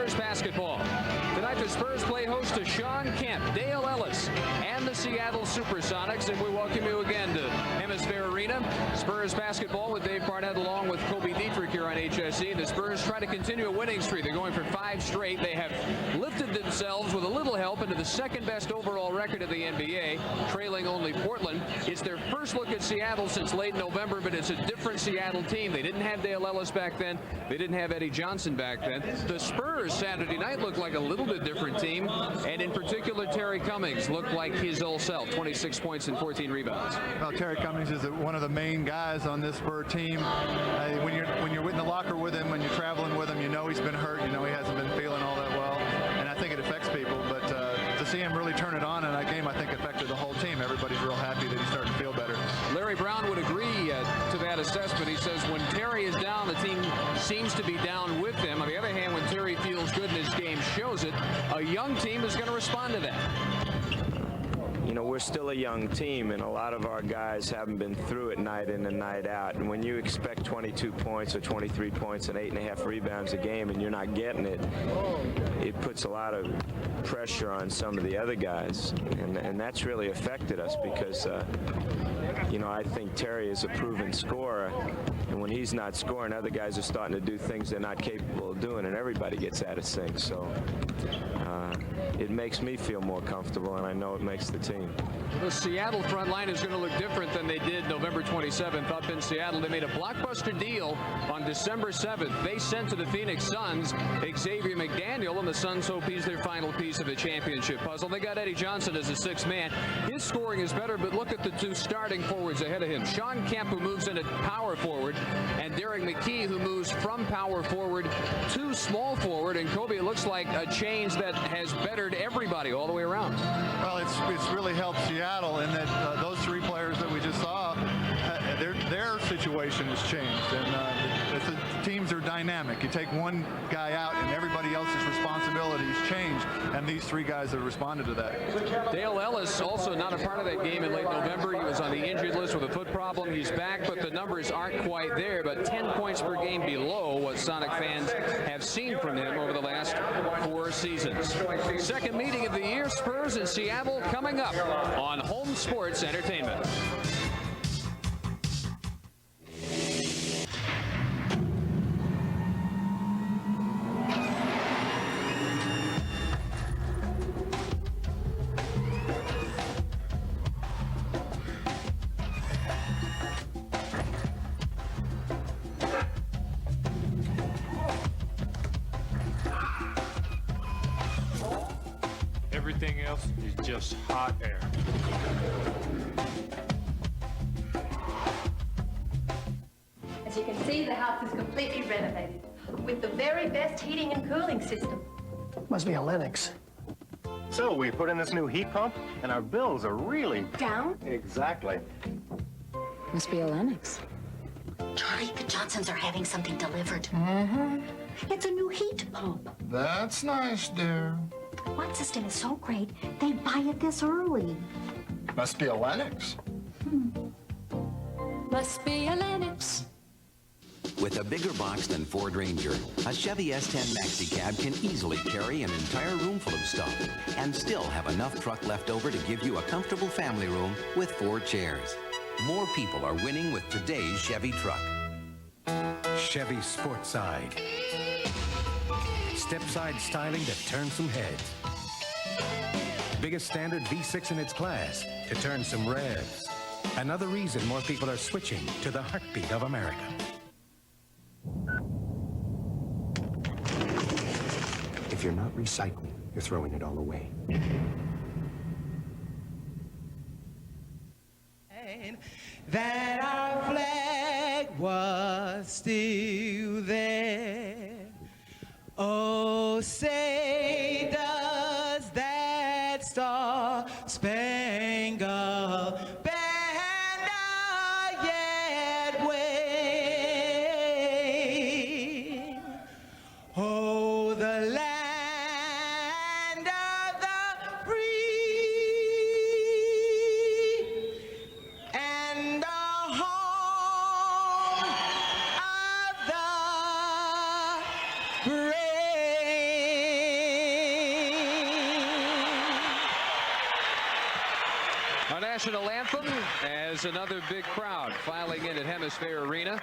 Spurs basketball. Tonight the Spurs play host to Shawn Kemp, Dale Ellis, and the Seattle Supersonics. And we welcome you again to Hemisphere Arena. Spurs basketball with Dave Barnett along with Kobe Dietrich here on HSE. The Spurs try to continue a winning streak. They're going for 5 straight. They have lifted themselves with a little help into the second best overall record of the NBA, trailing only Portland. It's their first look at Seattle since late November, but it's a different Seattle team. They didn't have Dale Ellis back then. They didn't have Eddie Johnson back then. The Spurs Saturday night looked like a little bit different team, and in particular Terry Cummings looked like his old self, 26 points and 14 rebounds. Well, Terry Cummings is one of the main guys on this Spur team. When you're in the locker with him, when you're traveling with him, you know he's been hurt, you know he hasn't been feeling all that well, and I think it affects people, but to see him really turn it on in that game, I think affected the whole team. Everybody's real happy that he's starting to feel better. Larry Brown would agree to that assessment. He says when Terry is down, the team seems to be down with him. On the other hand, when Terry feels good and his game shows it, a young team is going to respond to that. You know, we're still a young team, and a lot of our guys haven't been through it night in and night out. And when you expect 22 points or 23 points and 8.5 rebounds a game and you're not getting it, it puts a lot of pressure on some of the other guys. And that's really affected us because, you know, I think Terry is a proven scorer. And when he's not scoring, other guys are starting to do things they're not capable of doing, and everybody gets out of sync. So it makes me feel more comfortable, and I know it makes the team. The Seattle front line is going to look different than they did November 27th up in Seattle. They made a blockbuster deal on December 7th. They sent to the Phoenix Suns Xavier McDaniel, and the Suns hope he's their final piece of the championship puzzle. They got Eddie Johnson as a 6th man. His scoring is better, but look at the 2 starting forwards ahead of him. Shawn Kemp, who moves in at power forward, and Derek McKee, who moves from power forward to small forward. And Kobe, it looks like a change that has bettered everybody all the way around. Well, it's really helped Seattle in that those 3 players that we just saw, their situation has changed, and the teams are dynamic. You take one guy out and everybody else's responsibilities change, and these 3 guys have responded to that. Dale Ellis also not a part of that game in late November. He was on the injured list with a foot problem. He's back, but the numbers aren't quite there, but 10 points per game below what Sonic fans have seen from him over the last 4 seasons. Second meeting of the year, Spurs in Seattle coming up on Home Sports Entertainment. Everything else is just hot air. As you can see, the house is completely renovated with the very best heating and cooling system. Must be a Lennox. So we put in this new heat pump, and our bills are really Down? Exactly. Must be a Lennox. Charlie, the Johnsons are having something delivered. Mm-hmm. It's a new heat pump. That's nice, dear. The watt system is so great, they buy it this early. Must be a Lennox. Must be a Lennox. With a bigger box than Ford Ranger, a Chevy S10 Maxi Cab can easily carry an entire room full of stuff and still have enough truck left over to give you a comfortable family room with 4 chairs. More people are winning with today's Chevy truck. Chevy Sportside. Step-side styling that turns some heads. Biggest standard V6 in its class to turn some revs. Another reason more people are switching to the heartbeat of America. If you're not recycling, you're throwing it all away. That our flag was still there. Oh, say does that star-spangled banner yet wave? Oh, the land of the free and the home of the brave. Our national anthem as another big crowd filing in at Hemisphere Arena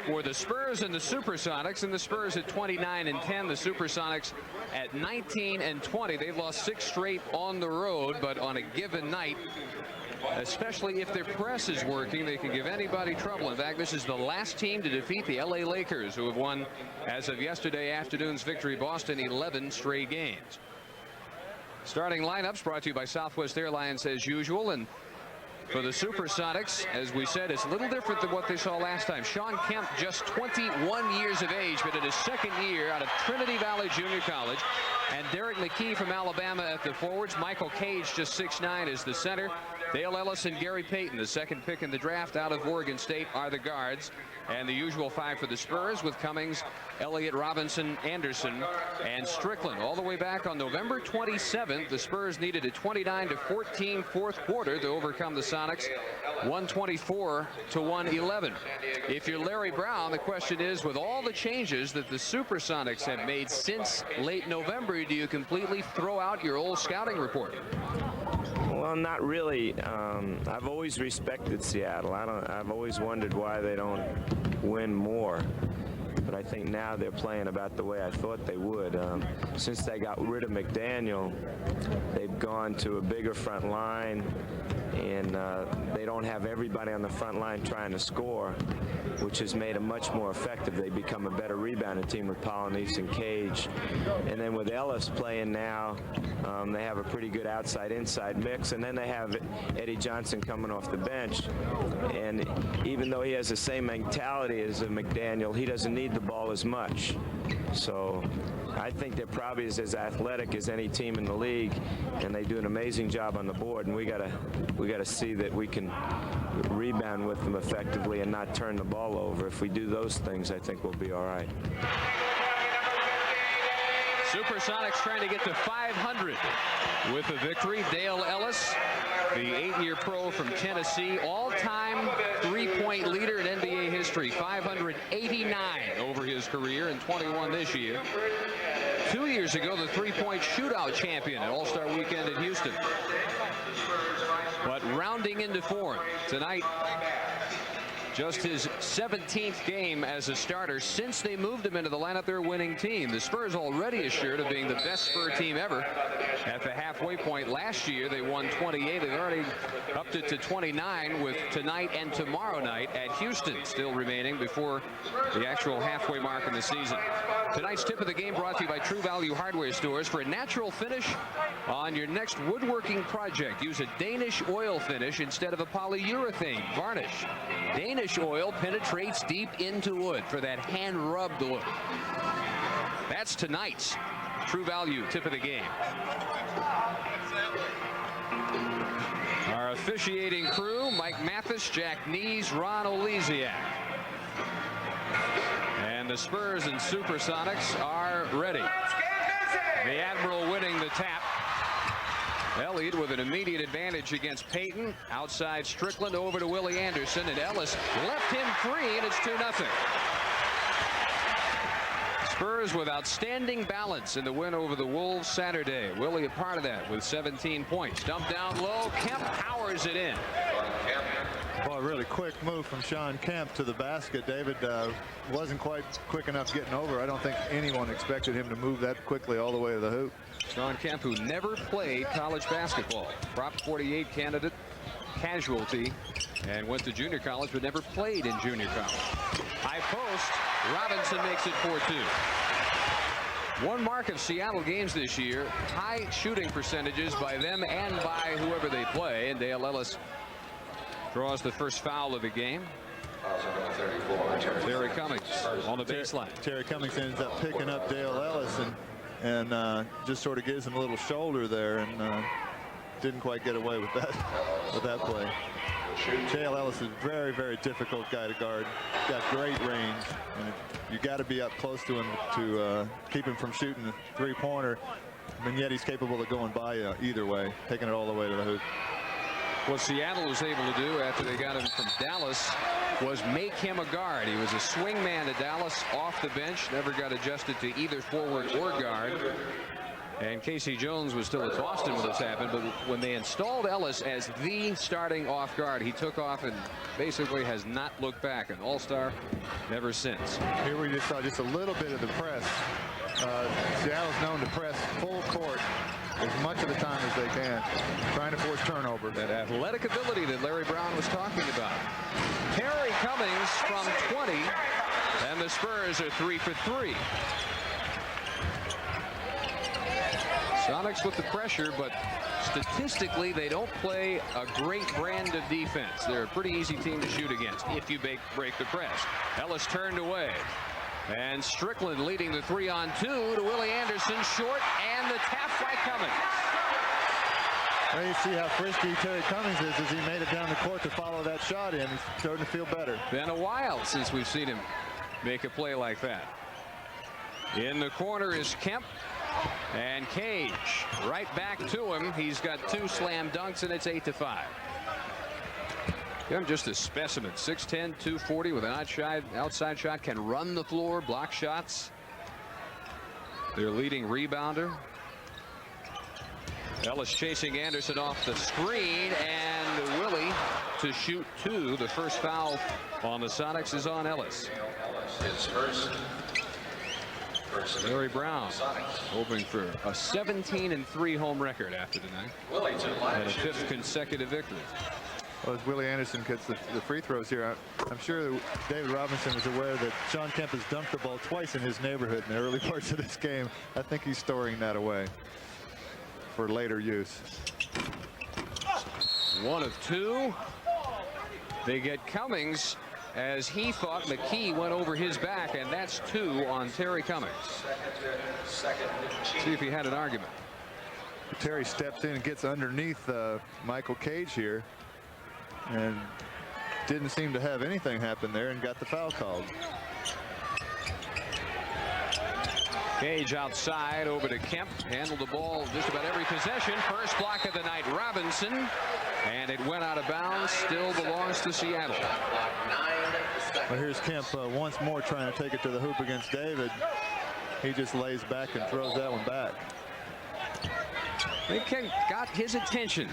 for the Spurs and the Supersonics. And the Spurs at 29-10, the Supersonics at 19-20. They've lost 6 straight on the road, but on a given night, especially if their press is working, they can give anybody trouble. In fact, this is the last team to defeat the LA Lakers, who have won, as of yesterday afternoon's victory, Boston 11 straight games. Starting lineups brought to you by Southwest Airlines as usual. And for the Supersonics, as we said, it's a little different than what they saw last time. Sean Kemp, just 21 years of age, but in his second year out of Trinity Valley Junior College. And Derek McKee from Alabama at the forwards. Michael Cage, just 6'9", is the center. Dale Ellis and Gary Payton, the second pick in the draft out of Oregon State, are the guards. And the usual 5 for the Spurs with Cummings, Elliott, Robinson, Anderson, and Strickland. All the way back on November 27th, the Spurs needed a 29-14 fourth quarter to overcome the Sonics, 124-111. If you're Larry Brown, the question is, with all the changes that the Supersonics have made since late November, do you completely throw out your old scouting report? Well, not really. I've always respected Seattle. I've always wondered why they don't win more. But I think now they're playing about the way I thought they would. Since they got rid of McDaniel, they've gone to a bigger front line, and they don't have everybody on the front line trying to score, which has made them much more effective. They become a better rebounding team with Polonese and Cage. And then with Ellis playing now, they have a pretty good outside-inside mix. And then they have Eddie Johnson coming off the bench. And even though he has the same mentality as McDaniel, he doesn't need the ball as much. So I think they're probably as athletic as any team in the league, and they do an amazing job on the board. And we gotta see that we can rebound with them effectively and not turn the ball over. If we do those things, I think we'll be all right. Supersonics trying to get to 500 with a victory. Dale Ellis, the 8-year pro from Tennessee, all-time three-point leader in NBA history, 589 over his career and 21 this year. 2 years ago, the three-point shootout champion at All-Star Weekend in Houston. But rounding into form tonight, just his 17th game as a starter since they moved him into the lineup. They're a winning team. The Spurs already assured of being the best Spur team ever at the halfway point. Last year they won 28. They've already upped it to 29 with tonight and tomorrow night at Houston still remaining before the actual halfway mark in the season. Tonight's tip of the game brought to you by True Value Hardware Stores. For a natural finish on your next woodworking project, use a Danish oil finish instead of a polyurethane varnish. Danish oil penetrates deep into wood for that hand-rubbed look. That's tonight's True Value tip of the game. Our officiating crew: Mike Mathis, Jack Nees, Ron Oleziak. And the Spurs and Supersonics are ready. The Admiral winning the tap. Elliott with an immediate advantage against Payton. Outside Strickland over to Willie Anderson, and Ellis left him free, and it's 2-0. Spurs with outstanding balance in the win over the Wolves Saturday. Willie a part of that with 17 points. Dumped down low. Kemp powers it in. Well, a really quick move from Sean Kemp to the basket. David wasn't quite quick enough getting over. I don't think anyone expected him to move that quickly all the way to the hoop. Sean Kemp, who never played college basketball. Prop 48 candidate, casualty, and went to junior college but never played in junior college. High post. Robinson makes it 4-2. One mark of Seattle games this year, high shooting percentages by them and by whoever they play. And Dale Ellis draws the first foul of the game. Terry Cummings on the baseline. Terry Cummings ends up picking up Dale Ellis and just sort of gives him a little shoulder there, and didn't quite get away with that play. Dale Ellis is a very, very difficult guy to guard. Got great range, and you got to be up close to him to keep him from shooting the three-pointer. And yet he's capable of going by either way, taking it all the way to the hoop. What Seattle was able to do after they got him from Dallas was make him a guard. He was a swing man to Dallas off the bench, never got adjusted to either forward or guard. And Casey Jones was still at Boston when this happened, but when they installed Ellis as the starting off guard, he took off and basically has not looked back. An all-star ever since. Here we just saw just a little bit of the press. Seattle's known to press full court as much of the time as they can, trying to force turnover. That athletic ability that Larry Brown was talking about. Terry Cummings from 20, and the Spurs are 3 for 3. Sonics with the pressure, but statistically they don't play a great brand of defense. They're a pretty easy team to shoot against if you break the press. Ellis turned away. And Strickland leading the 3-on-2 to Willie Anderson, short, and the tap by Cummings. Well, you see how frisky Terry Cummings is as he made it down the court to follow that shot in. He's starting to feel better. Been a while since we've seen him make a play like that. In the corner is Kemp. And Cage right back to him. He's got 2 slam dunks, and it's 8-5. I'm just a specimen. 6'10", 240 with an outside shot. Can run the floor, block shots. Their leading rebounder. Ellis chasing Anderson off the screen, and Willie to shoot 2. The first foul on the Sonics is on Ellis. His first. Larry Brown hoping for a 17-3 home record after tonight. And a 5th consecutive victory. Well, as Willie Anderson gets the free throws here, I'm sure that David Robinson was aware that Sean Kemp has dunked the ball twice in his neighborhood in the early parts of this game. I think he's storing that away for later use. 1 of 2. They get Cummings as he thought McKee went over his back, and that's 2 on Terry Cummings. See if he had an argument. Terry steps in and gets underneath Michael Cage here, and didn't seem to have anything happen there, and got the foul called. Cage outside over to Kemp. Handled the ball just about every possession. First block of the night, Robinson. And it went out of bounds. Still belongs to Seattle. Well, here's Kemp once more trying to take it to the hoop against David. He just lays back and throws that one back. They got his attention.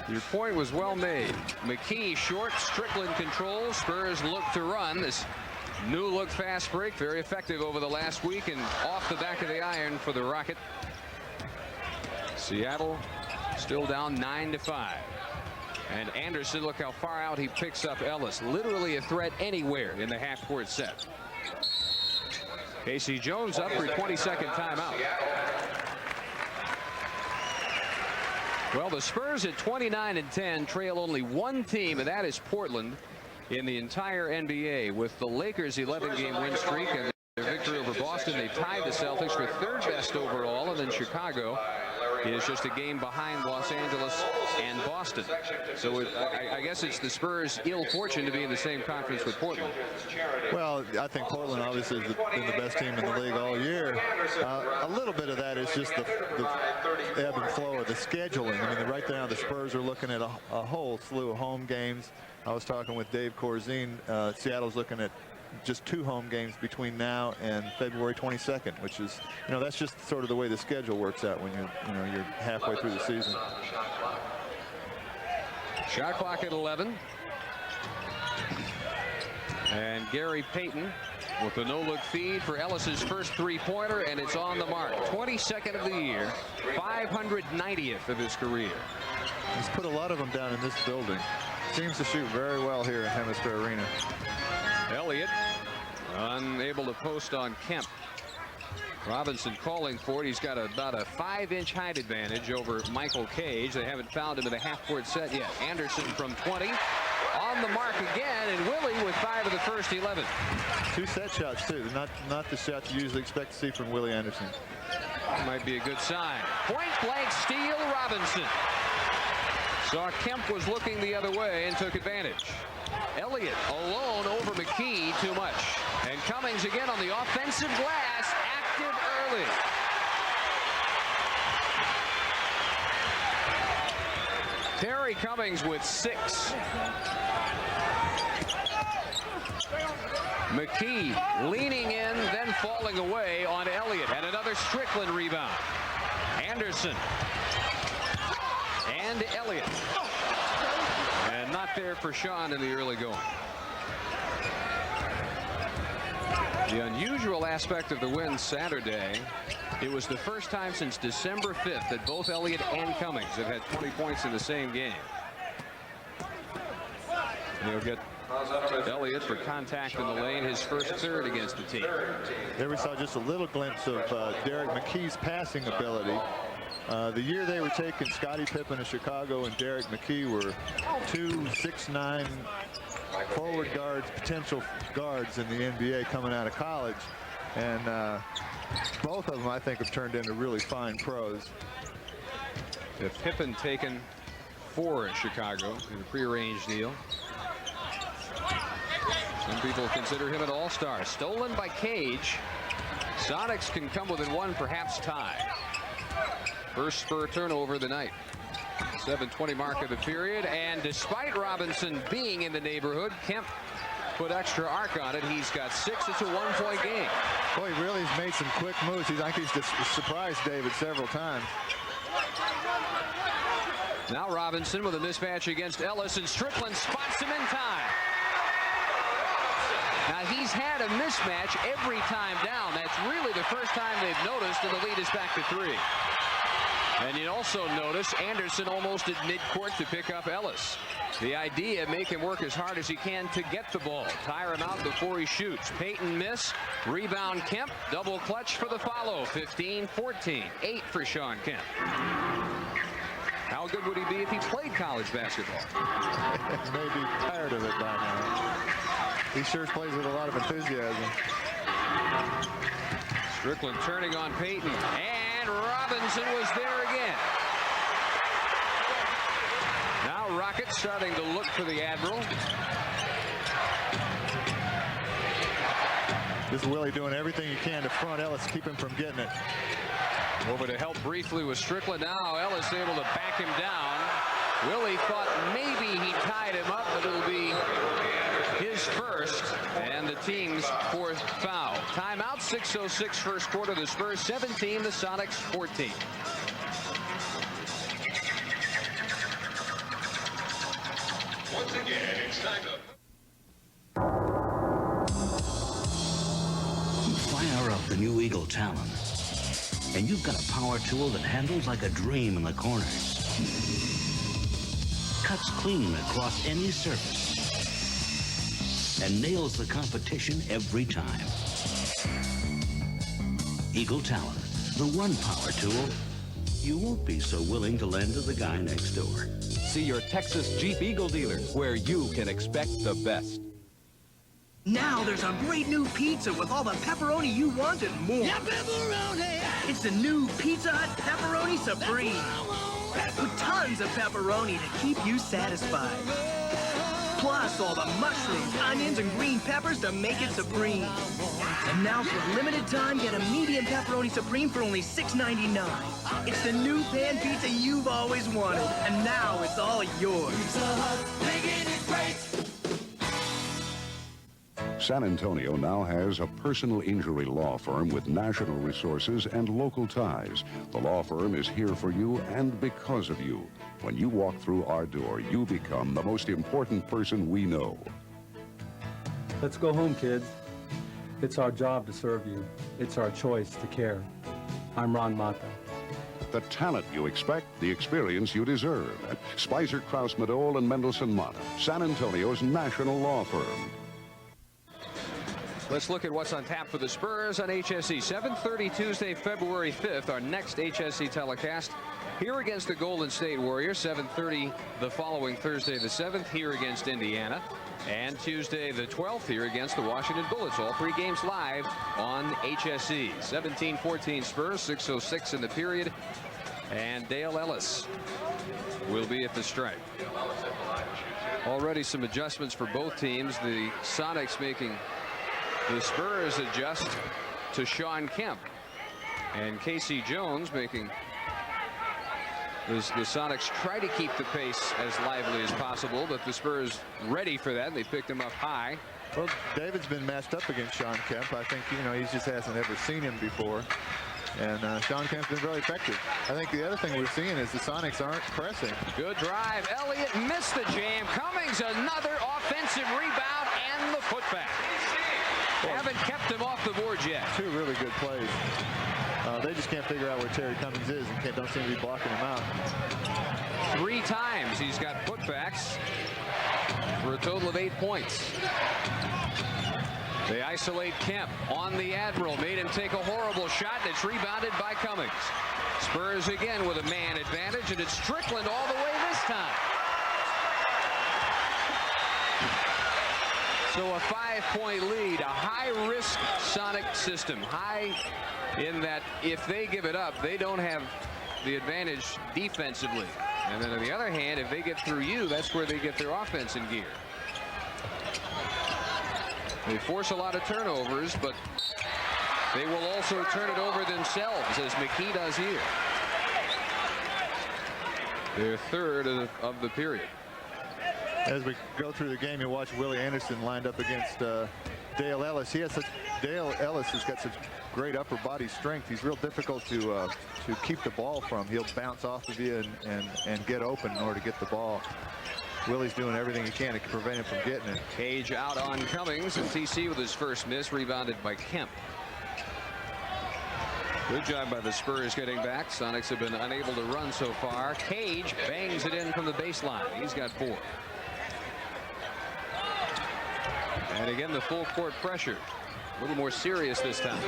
Your point was well made. McKee short. Strickland controls. Spurs look to run. This new look fast break, very effective over the last week, and off the back of the iron for the Rocket. Seattle still down 9-5. And Anderson, look how far out he picks up Ellis. Literally a threat anywhere in the half-court set. Casey Jones up for 22nd timeout. Well, the Spurs at 29-10 trail only one team, and that is Portland, in the entire NBA. With the Lakers' 11-game win streak and their victory over Boston, they tied the Celtics for 3rd best overall, and then Chicago is just a game behind Los Angeles and Boston. So I guess it's the Spurs' ill fortune to be in the same conference with Portland. Well, I think Portland obviously has been the best team in the league all year. A little bit of that is just the ebb and flow of the scheduling. I mean, right now the Spurs are looking at a whole slew of home games. I was talking with Dave Corzine. Seattle's looking at just 2 home games between now and February 22nd, which is, that's just sort of the way the schedule works out when you're halfway through the season. Shot clock at 11. And Gary Payton with the no-look feed for Ellis's first 3-pointer, and it's on the mark. 22nd of the year, 590th of his career. He's put a lot of them down in this building. Seems to shoot very well here in Hemisphere Arena. Elliott unable to post on Kemp. Robinson calling for it. He's got about a 5-inch height advantage over Michael Cage. They haven't found him in the half-court set yet. Anderson from 20. On the mark again, and Willie with 5 of the first 11. 2 set shots, too. Not the shots you usually expect to see from Willie Anderson. Might be a good sign. Point-blank steal, Robinson. Saw Kemp was looking the other way and took advantage. Elliott alone over McKee, too much. And Cummings again on the offensive glass, active early. Terry Cummings with 6. McKee leaning in, then falling away on Elliott. And another Strickland rebound. Anderson. And Elliott. And not there for Sean in the early going. The unusual aspect of the win Saturday, it was the first time since December 5th that both Elliott and Cummings have had 20 points in the same game. He'll get Elliott for contact in the lane, his first third against the team. There we saw just a little glimpse of Derek McKey's passing ability. The year they were taking, Scottie Pippen of Chicago and Derek McKey were 2 6'9" forward guards, potential guards in the NBA coming out of college. And both of them, I think, have turned into really fine pros. If Pippen taken for Chicago in a prearranged deal. Some people consider him an all-star. Stolen by Cage. Sonics can come within one, perhaps tie. First Spur turnover of the night. 7:20 mark of the period, and despite Robinson being in the neighborhood, Kemp put extra arc on it. He's got 6. It's a 1-point game. Boy, he really has made some quick moves. I think he's just surprised David several times. Now Robinson with a mismatch against Ellis, and Strickland spots him in time. Now he's had a mismatch every time down. That's really the first time they've noticed, and the lead is back to 3. And you also notice Anderson almost at midcourt to pick up Ellis. The idea, make him work as hard as he can to get the ball. Tire him out before he shoots. Payton miss. Rebound Kemp. Double clutch for the follow. 15-14. 8 for Sean Kemp. How good would he be if he played college basketball? Maybe tired of it by now. He sure plays with a lot of enthusiasm. Strickland turning on Payton. And Robinson was there again. Now Rockets starting to look for the Admiral. This is Willie doing everything he can to front Ellis, keep him from getting it. Over to help briefly with Strickland. Now Ellis able to back him down. Willie thought maybe he tied him up, but it'll be his first and the team's 4th foul. Timeout. 6:06 first quarter. The Spurs 17, the Sonics 14. Once again, it's time to fire up the new Eagle Talon, and you've got a power tool that handles like a dream in the corners. Cuts clean across any surface and nails the competition every time. Eagle Talon, the one power tool you won't be so willing to lend to the guy next door. See your Texas Jeep Eagle dealer, where you can expect the best. Now there's a great new pizza with all the pepperoni you want and more. Yeah, pepperoni! It's the new Pizza Hut Pepperoni Supreme. With tons of pepperoni to keep you satisfied. Plus all the mushrooms, onions, and green peppers to make it supreme. And now for a limited time, get a medium pepperoni supreme for only $6.99. It's the new pan pizza you've always wanted, and now it's all yours. Pizza Hut, making it great. San Antonio now has a personal injury law firm with national resources and local ties. The law firm is here for you and because of you. When you walk through our door, you become the most important person we know. Let's go home, kids. It's our job to serve you. It's our choice to care. I'm Ron Mata. The talent you expect, the experience you deserve. Spicer, Kraus, Madole, and Mendelson Mata, San Antonio's national law firm. Let's look at what's on tap for the Spurs on HSE. 7:30 Tuesday, February 5th, our next HSE telecast here against the Golden State Warriors. 7:30 the following Thursday the 7th here against Indiana. And Tuesday the 12th here against the Washington Bullets. All 3 games live on HSE. 17-14 Spurs, 6:06 in the period. And Dale Ellis will be at the stripe. Already some adjustments for both teams. The Sonics making the Spurs adjust to Sean Kemp, and Casey Jones making the Sonics try to keep the pace as lively as possible, but the Spurs ready for that. They picked him up high. Well, David's been matched up against Sean Kemp. I think, he just hasn't ever seen him before. And Sean Kemp's been really effective. I think the other thing we're seeing is the Sonics aren't pressing. Good drive. Elliott missed the jam. Cummings, another offensive rebound and the putback. They haven't kept him off the board yet. Two really good plays. They just can't figure out where Terry Cummings is and don't seem to be blocking him out. 3 times he's got putbacks for a total of 8 points. They isolate Kemp on the Admiral. Made him take a horrible shot, and it's rebounded by Cummings. Spurs again with a man advantage, and it's Strickland all the way this time. So a 5-point lead, a high-risk Sonic system. High in that if they give it up, they don't have the advantage defensively. And then on the other hand, if they get through you, that's where they get their offense in gear. They force a lot of turnovers, but they will also turn it over themselves, as McKee does here. Their third of the period. As we go through the game, you watch Willie Anderson lined up against Dale Ellis. Dale Ellis has got such great upper body strength. He's real difficult to keep the ball from. He'll bounce off of you and get open in order to get the ball. Willie's doing everything he can to prevent him from getting it. Cage out on Cummings, and TC with his first miss, rebounded by Kemp. Good job by the Spurs getting back. Sonics have been unable to run so far. Cage bangs it in from the baseline. He's got 4. And again, the full court pressure. A little more serious this time.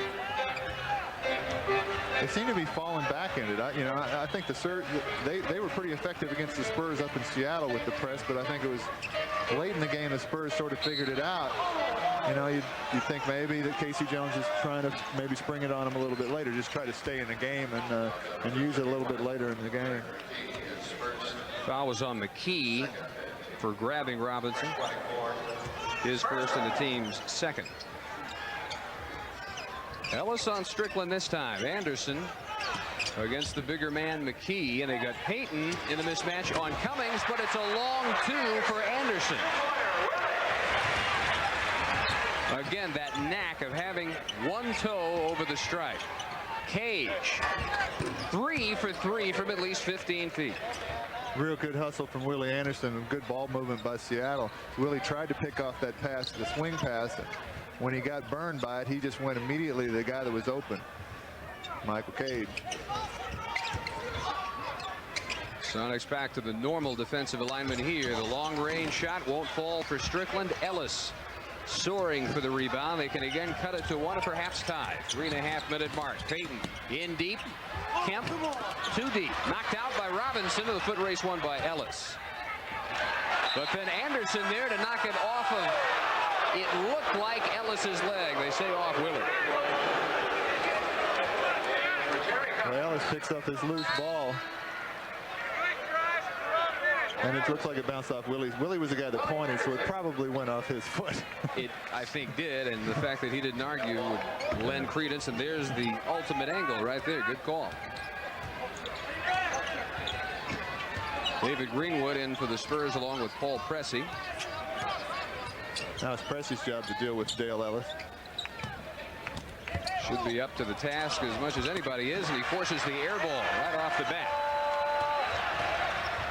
They seem to be falling back in it. I think they were pretty effective against the Spurs up in Seattle with the press, but I think it was late in the game the Spurs sort of figured it out. You'd think maybe that Casey Jones is trying to maybe spring it on him a little bit later, just try to stay in the game and use it a little bit later in the game. Foul was on McKee for grabbing Robinson. His first and the team's second. Ellis on Strickland this time. Anderson against the bigger man McKee, and they got Payton in the mismatch on Cummings, but it's a long 2 for Anderson. Again, that knack of having one toe over the stripe. Cage 3 for 3 from at least 15 feet. Real good hustle from Willie Anderson and good ball movement by Seattle. Willie tried to pick off that pass, the swing pass. When he got burned by it, he just went immediately to the guy that was open, Michael Cage. Sonics back to the normal defensive alignment here. The long-range shot won't fall for Strickland. Ellis soaring for the rebound. They can again cut it to 1, perhaps tie. 3.5-minute mark. Payton in deep. Kemp too deep. Knocked out by Robinson. The foot race won by Ellis. But then Anderson there to knock it off of. It looked like Ellis's leg. They say off Willie. Well, Ellis picks up his loose ball. And it looks like it bounced off Willie's. Willie was the guy that pointed, so it probably went off his foot. It, I think, did, and the fact that he didn't argue would lend credence, and there's the ultimate angle right there. Good call. David Greenwood in for the Spurs along with Paul Pressey. Now it's Pressey's job to deal with Dale Ellis. Should be up to the task as much as anybody is, and he forces the air ball right off the bat.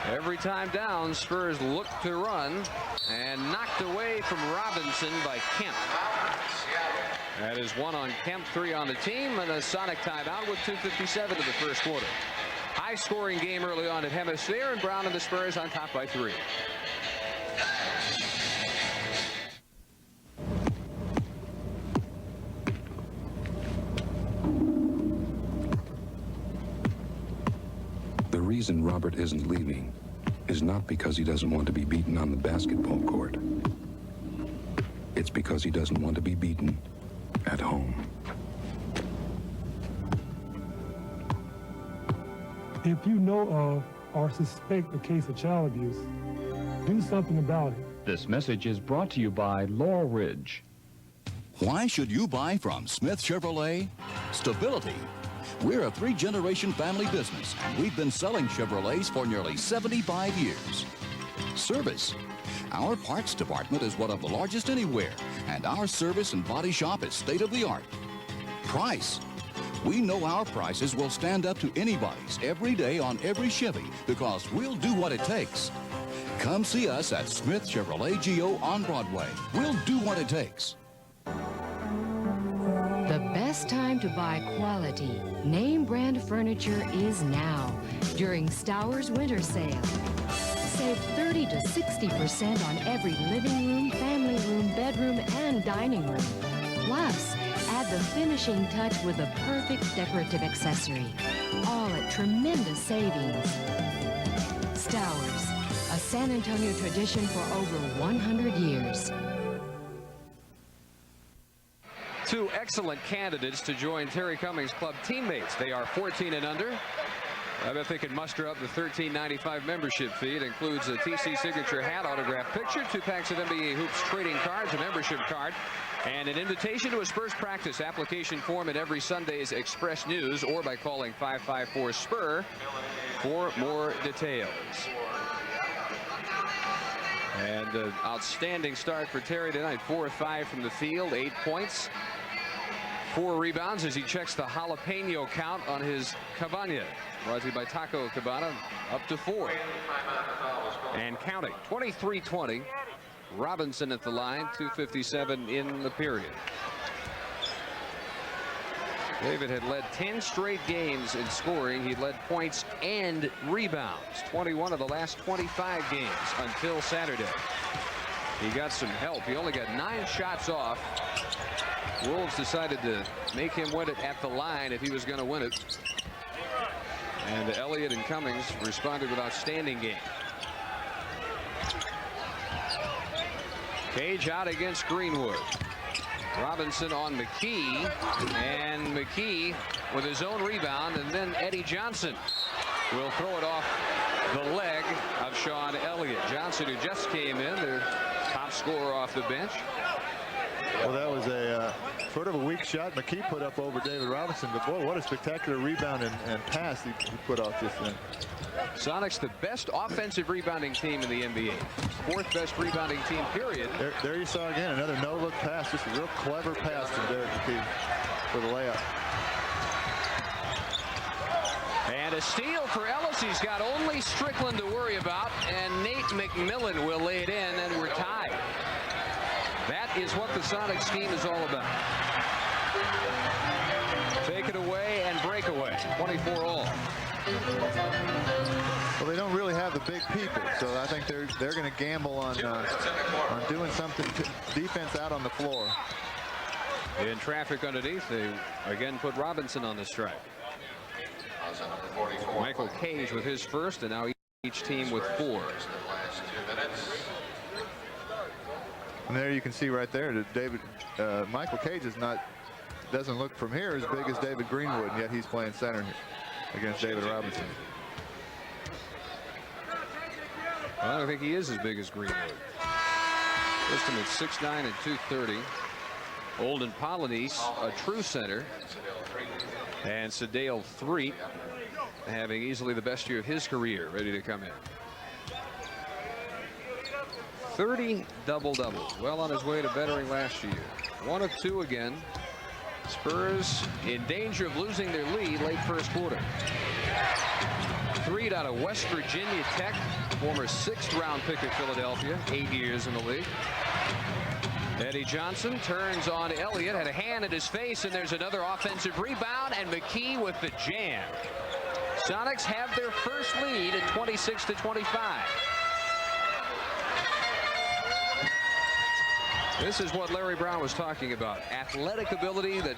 Every time down, Spurs look to run, and knocked away from Robinson by Kemp. That is 1 on Kemp, 3 on the team, and a Sonic timeout with 2:57 to the first quarter. High-scoring game early on at Hemisphere, and Brown and the Spurs on top by 3. The reason Robert isn't leaving is not because he doesn't want to be beaten on the basketball court. It's because he doesn't want to be beaten at home. If you know of or suspect a case of child abuse, do something about it. This message is brought to you by Laurel Ridge. Why should you buy from Smith Chevrolet? Stability. We're a 3-generation family business, and we've been selling Chevrolets for nearly 75 years. Service. Our parts department is one of the largest anywhere, and our service and body shop is state-of-the-art. Price. We know our prices will stand up to anybody's every day on every Chevy because we'll do what it takes. Come see us at Smith Chevrolet GO on Broadway. We'll do what it takes. The best time to buy quality, name brand furniture is now, during Stowers Winter Sale. Save 30 to 60% on every living room, family room, bedroom, and dining room. Plus, add the finishing touch with a perfect decorative accessory. All at tremendous savings. Stowers, a San Antonio tradition for over 100 years. Two excellent candidates to join Terry Cummings' club teammates. They are 14 and under. I bet they can muster up the $13.95 membership fee. It includes a TC signature hat, autographed picture, 2 packs of NBA Hoops trading cards, a membership card, and an invitation to a Spurs practice. Application form in every Sunday's Express News or by calling 554-SPUR for more details. And an outstanding start for Terry tonight. 4 of 5 from the field, 8 points, 4 rebounds as he checks the jalapeno count on his cabana. Brought to you by Taco Cabana, up to 4. And counting. 23-20. Robinson at the line, 2:57 in the period. David had led 10 straight games in scoring. He led points and rebounds, 21 of the last 25 games until Saturday. He got some help. He only got 9 shots off. Wolves decided to make him win it at the line if he was going to win it. And Elliott and Cummings responded with outstanding game. Cage out against Greenwood. Robinson on McKee, and McKee with his own rebound, and then Eddie Johnson will throw it off the leg of Sean Elliott. Johnson, who just came in, their top scorer off the bench. Well, that was a sort of a weak shot McKee put up over David Robinson, but boy, what a spectacular rebound and pass he put off just then. Sonics, the best offensive rebounding team in the NBA. 4th best rebounding team, period. There you saw again another no-look pass. Just a real clever pass from Derek McKee for the layup. And a steal for Ellis. He's got only Strickland to worry about, and Nate McMillan will lay it in, and we're tied. That is what the Sonics scheme is all about. Take it away and break away. 24 all. Well, they don't really have the big people, so I think they're going to gamble on doing something defense out on the floor. In traffic underneath, they again put Robinson on the strike. Michael Cage with his first, and now each team with 4. And there you can see right there that Michael Cage doesn't look from here as big as David Greenwood, and yet he's playing center here against David Robinson. Well, I don't think he is as big as Greenwood. Liston at 6'9" and 230. Olden Polynice, a true center. And Sedale 3, having easily the best year of his career, ready to come in. 30 double-doubles, well on his way to bettering last year. 1 of 2 again. Spurs in danger of losing their lead late first quarter. 3 out of West Virginia Tech, former 6th round pick of Philadelphia, 8 years in the league. Eddie Johnson turns on Elliott, had a hand at his face, and there's another offensive rebound, and McKee with the jam. Sonics have their first lead at 26-25. This is what Larry Brown was talking about. Athletic ability that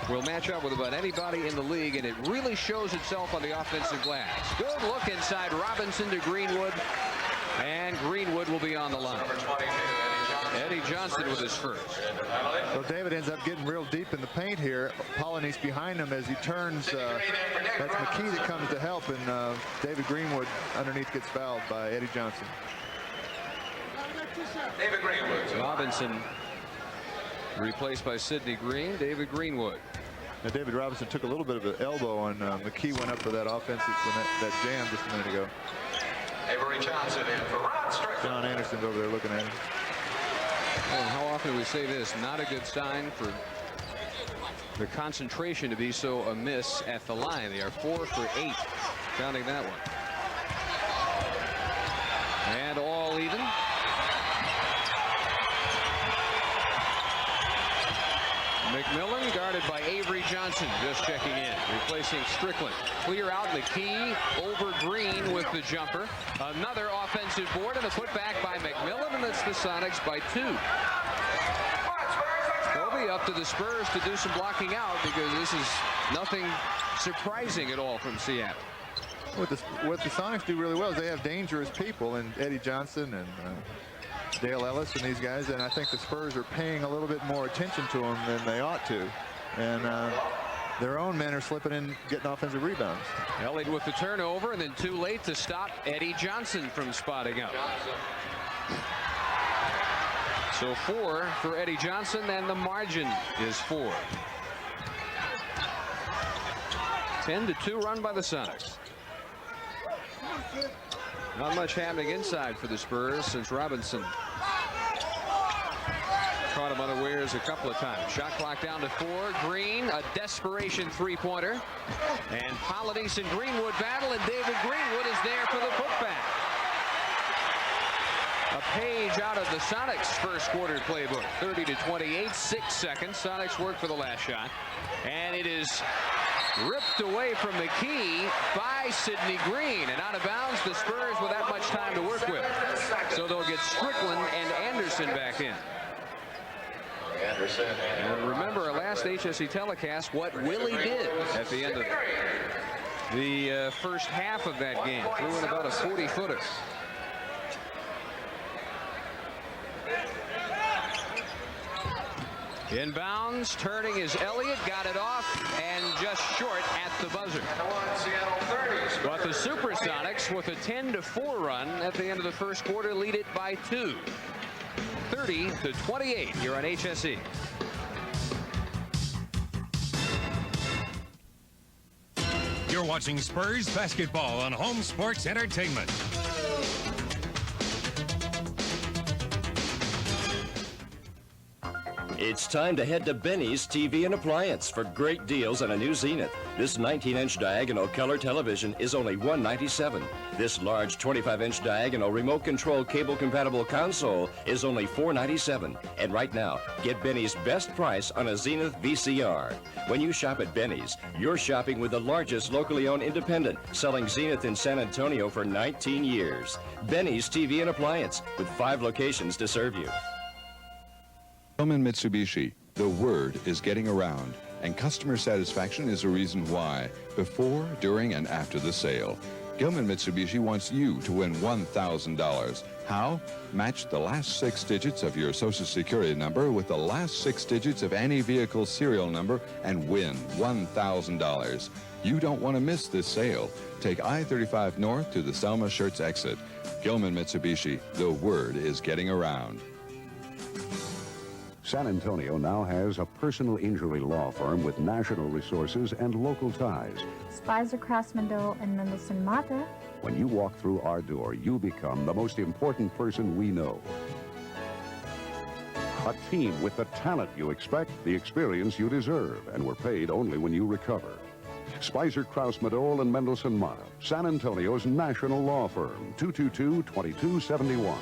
will match up with about anybody in the league, and it really shows itself on the offensive glass. Good look inside Robinson to Greenwood, and Greenwood will be on the line. Eddie Johnson with his first. So David ends up getting real deep in the paint here. Polynice behind him as he turns. That's McKee that comes to help, and David Greenwood underneath gets fouled by Eddie Johnson. David Greenwood. Robinson replaced by Sidney Green. David Greenwood. Now David Robinson took a little bit of an elbow on McKee, went up for that offensive that jam just a minute ago. Avery Johnson in for Ron Strickland. John Anderson's over there looking at him. Well, how often do we say this? Not a good sign for the concentration to be so amiss at the line. They are 4 for 8, counting that one. And all even. McMillan guarded by Avery Johnson, just checking in, replacing Strickland. Clear out McKee over Green with the jumper. Another offensive board and a putback by McMillan, and it's the Sonics by 2. It'll be up to the Spurs to do some blocking out, because this is nothing surprising at all from Seattle. What the Sonics do really well is they have dangerous people, and Eddie Johnson and Dale Ellis and these guys, and I think the Spurs are paying a little bit more attention to them than they ought to, and their own men are slipping in, getting offensive rebounds. Elliott with the turnover, and then too late to stop Eddie Johnson from spotting up. So 4 for Eddie Johnson, and the margin is 4. 10-2 run by the Sonics. Not much happening inside for the Spurs since Robinson caught him unawares a couple of times. Shot clock down to 4. Green, a desperation three-pointer. And Polonese and Greenwood battle, and David Greenwood is there for the putback. A page out of the Sonics' first quarter playbook. 30-28, 6 seconds. Sonics work for the last shot. And it is ripped away from McKee by Sidney Green, and out of bounds. The Spurs with that much time to work with, so they'll get Strickland and Anderson back in. And remember our last HSE telecast, what Willie did at the end of the first half of that game. Threw in about a 40-footer. Inbounds, turning is Elliott, got it off, and just short at the buzzer. But the Supersonics, with a 10-4 run at the end of the first quarter, lead it by 2. 30-28 here on HSE. You're watching Spurs basketball on Home Sports Entertainment. It's time to head to Benny's TV and Appliance for great deals on a new Zenith. This 19-inch diagonal color television is only $197. This large 25-inch diagonal remote control cable compatible console is only $497. And right now, get Benny's best price on a Zenith VCR. When you shop at Benny's, you're shopping with the largest locally owned independent, selling Zenith in San Antonio for 19 years. Benny's TV and Appliance, with 5 locations to serve you. Gilman Mitsubishi, the word is getting around, and customer satisfaction is a reason why, before, during, and after the sale. Gilman Mitsubishi wants you to win $1,000. How? Match the last 6 digits of your Social Security number with the last 6 digits of any vehicle serial number and win $1,000. You don't want to miss this sale. Take I-35 North to the Selma Schertz exit. Gilman Mitsubishi, the word is getting around. San Antonio now has a personal injury law firm with national resources and local ties. Spicer, Craftsman-Dole, and Mendelsohn Mata. When you walk through our door, you become the most important person we know. A team with the talent you expect, the experience you deserve, and we're paid only when you recover. Spicer, Krauss-Madole, and Mendelsohn Mata, San Antonio's national law firm, 222-2271.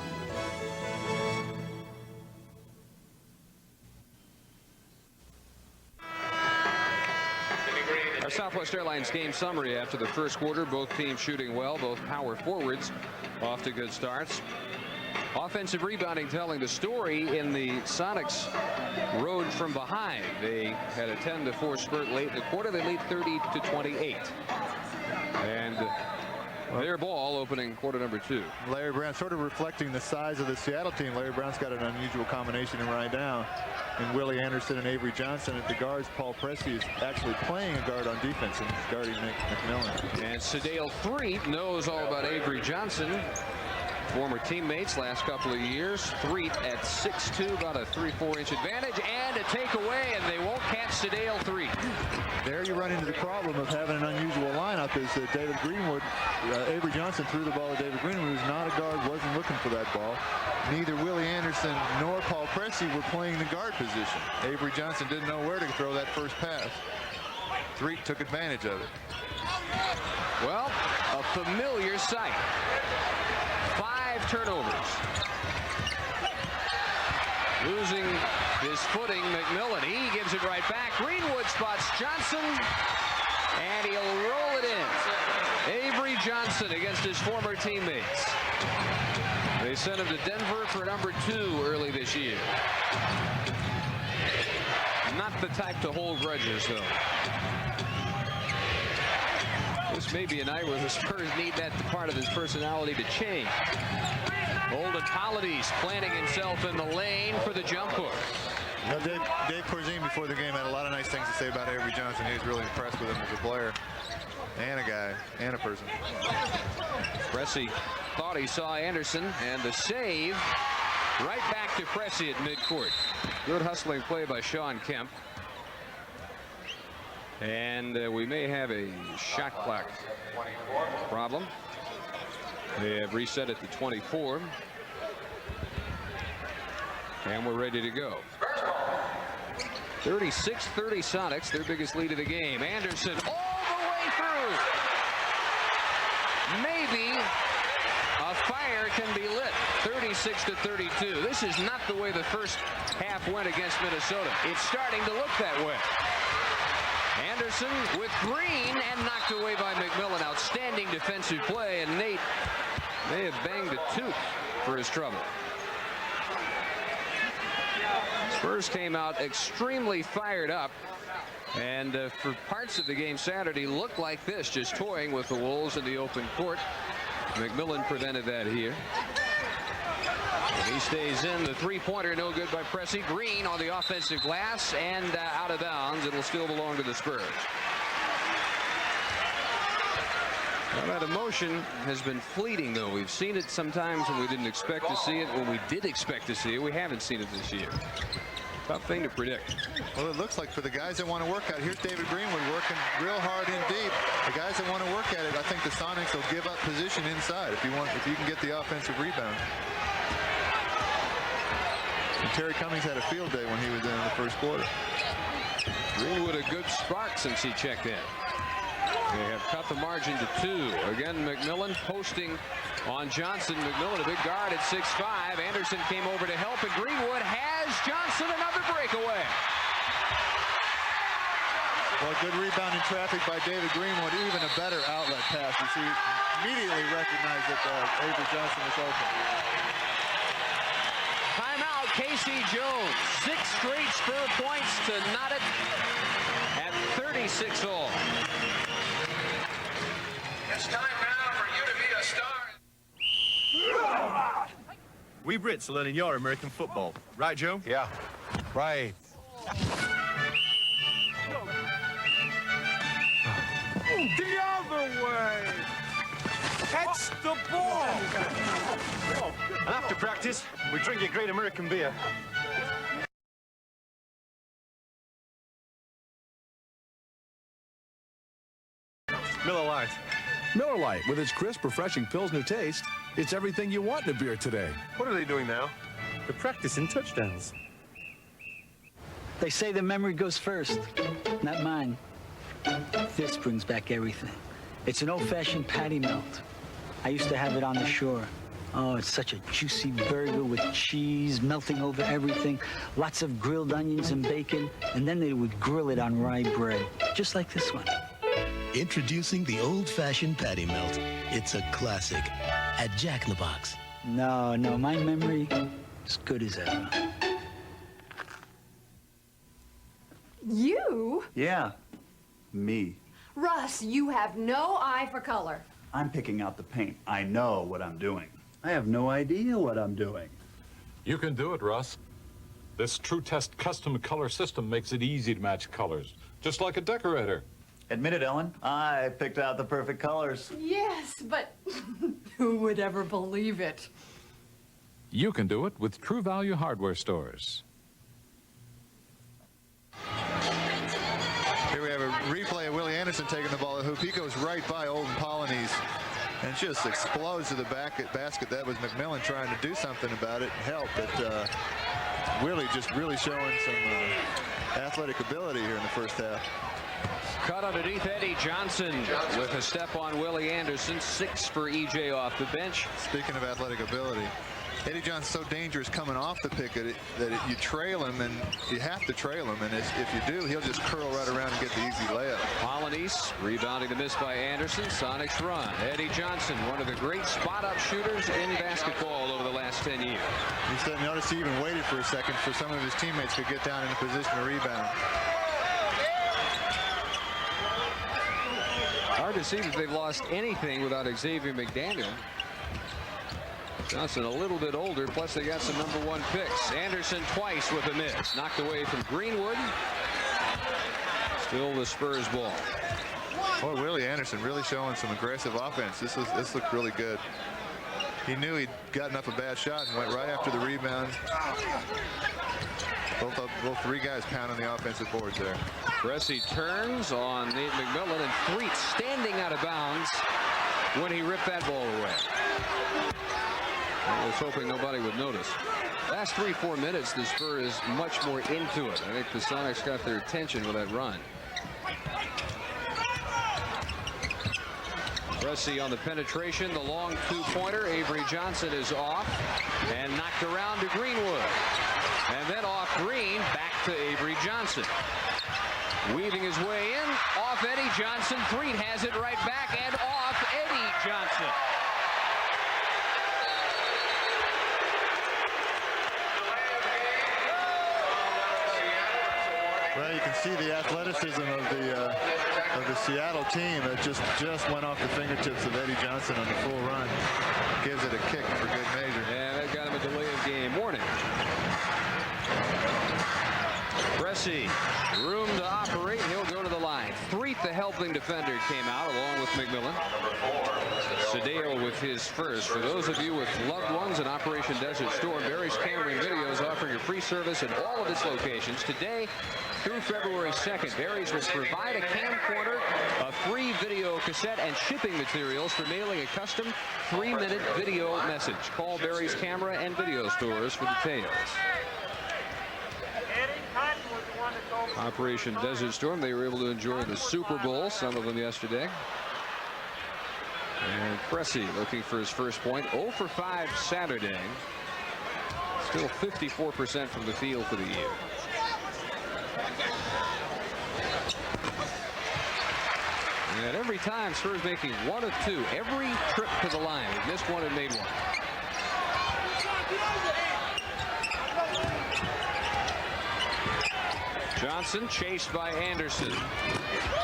Our Southwest Airlines game summary after the first quarter. Both teams shooting well, both power forwards off to good starts. Offensive rebounding telling the story in the Sonics road from behind. They had a 10-4 spurt late in the quarter. They lead 30-28. And their ball opening quarter number 2. Larry Brown sort of reflecting the size of the Seattle team. Larry Brown's got an unusual combination in right now. And Willie Anderson and Avery Johnson at the guards. Paul Preskey is actually playing a guard on defense and guarding McMillan. And Sedale 3 knows all about Avery Johnson. Former teammates last couple of years. Threet at 6'2", about a 3-4 inch advantage, and a takeaway, and they won't catch Sedale Threet. There you run into the problem of having an unusual lineup. Is that David Greenwood, Avery Johnson threw the ball to David Greenwood, who's not a guard, wasn't looking for that ball. Neither Willie Anderson nor Paul Pressey were playing the guard position. Avery Johnson didn't know where to throw that first pass. Threet took advantage of it. Well, a familiar sight. 5 turnovers. Losing his footing, McMillan. He gives it right back. Greenwood spots Johnson, and he'll roll it in. Avery Johnson against his former teammates. They sent him to Denver for number 2 early this year. Not the type to hold grudges, though. This may be a night where the Spurs need that part of his personality to change. Holden Polides planting himself in the lane for the jump hook. Well, Dave Corzine before the game had a lot of nice things to say about Avery Johnson. He was really impressed with him as a player and a guy and a person. Pressey thought he saw Anderson, and the save right back to Pressey at midcourt. Good hustling play by Sean Kemp. And we may have a shot clock problem. They have reset it to 24. And we're ready to go. 36-30 Sonics, their biggest lead of the game. Anderson all the way through. Maybe a fire can be lit. 36-32. This is not the way the first half went against Minnesota. It's starting to look that way. Anderson with Green and knocked away by McMillan. Outstanding defensive play, and Nate may have banged a tooth for his trouble. Spurs came out extremely fired up, and for parts of the game Saturday looked like this, just toying with the Wolves in the open court. McMillan prevented that here. And he stays in. The three-pointer no good by Pressey. Green on the offensive glass and out of bounds. It'll still belong to the Spurs. Well, that emotion has been fleeting, though. We've seen it sometimes when we didn't expect to see it. When we did expect to see it, we haven't seen it this year. Tough thing to predict. Well, it looks like for the guys that want to work out, here's David Greenwood working real hard in deep. The guys that want to work at it, I think the Sonics will give up position inside if you can get the offensive rebound. And Terry Cummings had a field day when he was in the first quarter. Greenwood a good spark since he checked in. They have cut the margin to 2. Again, McMillan posting on Johnson. McMillan, a big guard at 6'5". Anderson came over to help, and Greenwood has Johnson another breakaway. Well, good rebound in traffic by David Greenwood. Even a better outlet pass as he immediately recognized that Avery Johnson was open. Timeout, Casey Jones. 6 straight Spur points to knot it at 36 all. It's time now for you to be a star. We Brits are learning your American football. Right, Joe? Yeah, right. The other way! Catch the ball! And after practice, we drink a great American beer. Miller Lite. Miller Lite, with its crisp, refreshing Pilsner taste, it's everything you want in a beer today. What are they doing now? They're practicing touchdowns. They say the memory goes first, not mine. This brings back everything. It's an old-fashioned patty melt. I used to have it on the shore. Oh, it's such a juicy burger with cheese melting over everything, lots of grilled onions and bacon, and then they would grill it on rye bread, just like this one. Introducing the old-fashioned patty melt. It's a classic at Jack in the Box. No, my memory is good as ever. You? Yeah, me. Russ, you have no eye for color. I'm picking out the paint. I know what I'm doing. I have no idea what I'm doing. You can do it, Russ. This True Test custom color system makes it easy to match colors, just like a decorator. Admit it, Ellen. I picked out the perfect colors. Yes, but who would ever believe it? You can do it with True Value Hardware stores. Here we have a replay of Willie Anderson taking the ball at hoop. He goes right by Olden Polonese and just explodes to the basket. That was McMillan trying to do something about it and help, but Willie just really showing some athletic ability here in the first half. Cut underneath Eddie Johnson with a step on Willie Anderson. 6 for EJ off the bench. Speaking of athletic ability, Eddie Johnson's so dangerous coming off the pick that you trail him, and you have to trail him, and if you do, he'll just curl right around and get the easy layup. Polonese rebounding the miss by Anderson. Sonics run. Eddie Johnson, one of the great spot-up shooters in basketball over the last 10 years. You said, notice he even waited for a second for some of his teammates to get down in a position to rebound. Hard to see that they've lost anything without Xavier McDaniel. Johnson a little bit older, plus they got some #1 picks. Anderson twice with a miss. Knocked away from Greenwood. Still the Spurs ball. Boy, Willie Anderson really showing some aggressive offense. This looked really good. He knew he'd gotten up a bad shot and went right after the rebound. Both three guys pounding the offensive boards there. Cressy turns on Nate McMillan, and Threet standing out of bounds when he ripped that ball away. I was hoping nobody would notice. Last 3-4 minutes, the Spurs is much more into it. I think the Sonics got their attention with that run. Cressy on the penetration, the long two-pointer. Avery Johnson is off and knocked around to Greenwood. And then off Green, back to Avery Johnson. Weaving his way in, off Eddie Johnson. Threet has it right back and off Eddie Johnson. Well, you can see the athleticism of the Seattle team. It just went off the fingertips of Eddie Johnson on the full run. Gives it a kick for good measure. Yeah, they've got him a delay of game warning. Cressy, room to operate. He'll go to the line. Threet, the helping defender, came out along with McMillan. Sadeo with his first. For those of you with loved ones in Operation Desert Storm, Barry's Camera and Video is offering a free service at all of its locations today through February 2nd. Barry's will provide a camcorder, a free video cassette, and shipping materials for mailing a custom 3-minute video message. Call Barry's Camera and Video stores for details. Operation Desert Storm, they were able to enjoy the Super Bowl, some of them yesterday. And Cressy looking for his first point. 0 for 5 Saturday. Still 54% from the field for the year. And every time Spurs making 1 of 2. Every trip to the line. We've missed one and made one. Johnson chased by Anderson.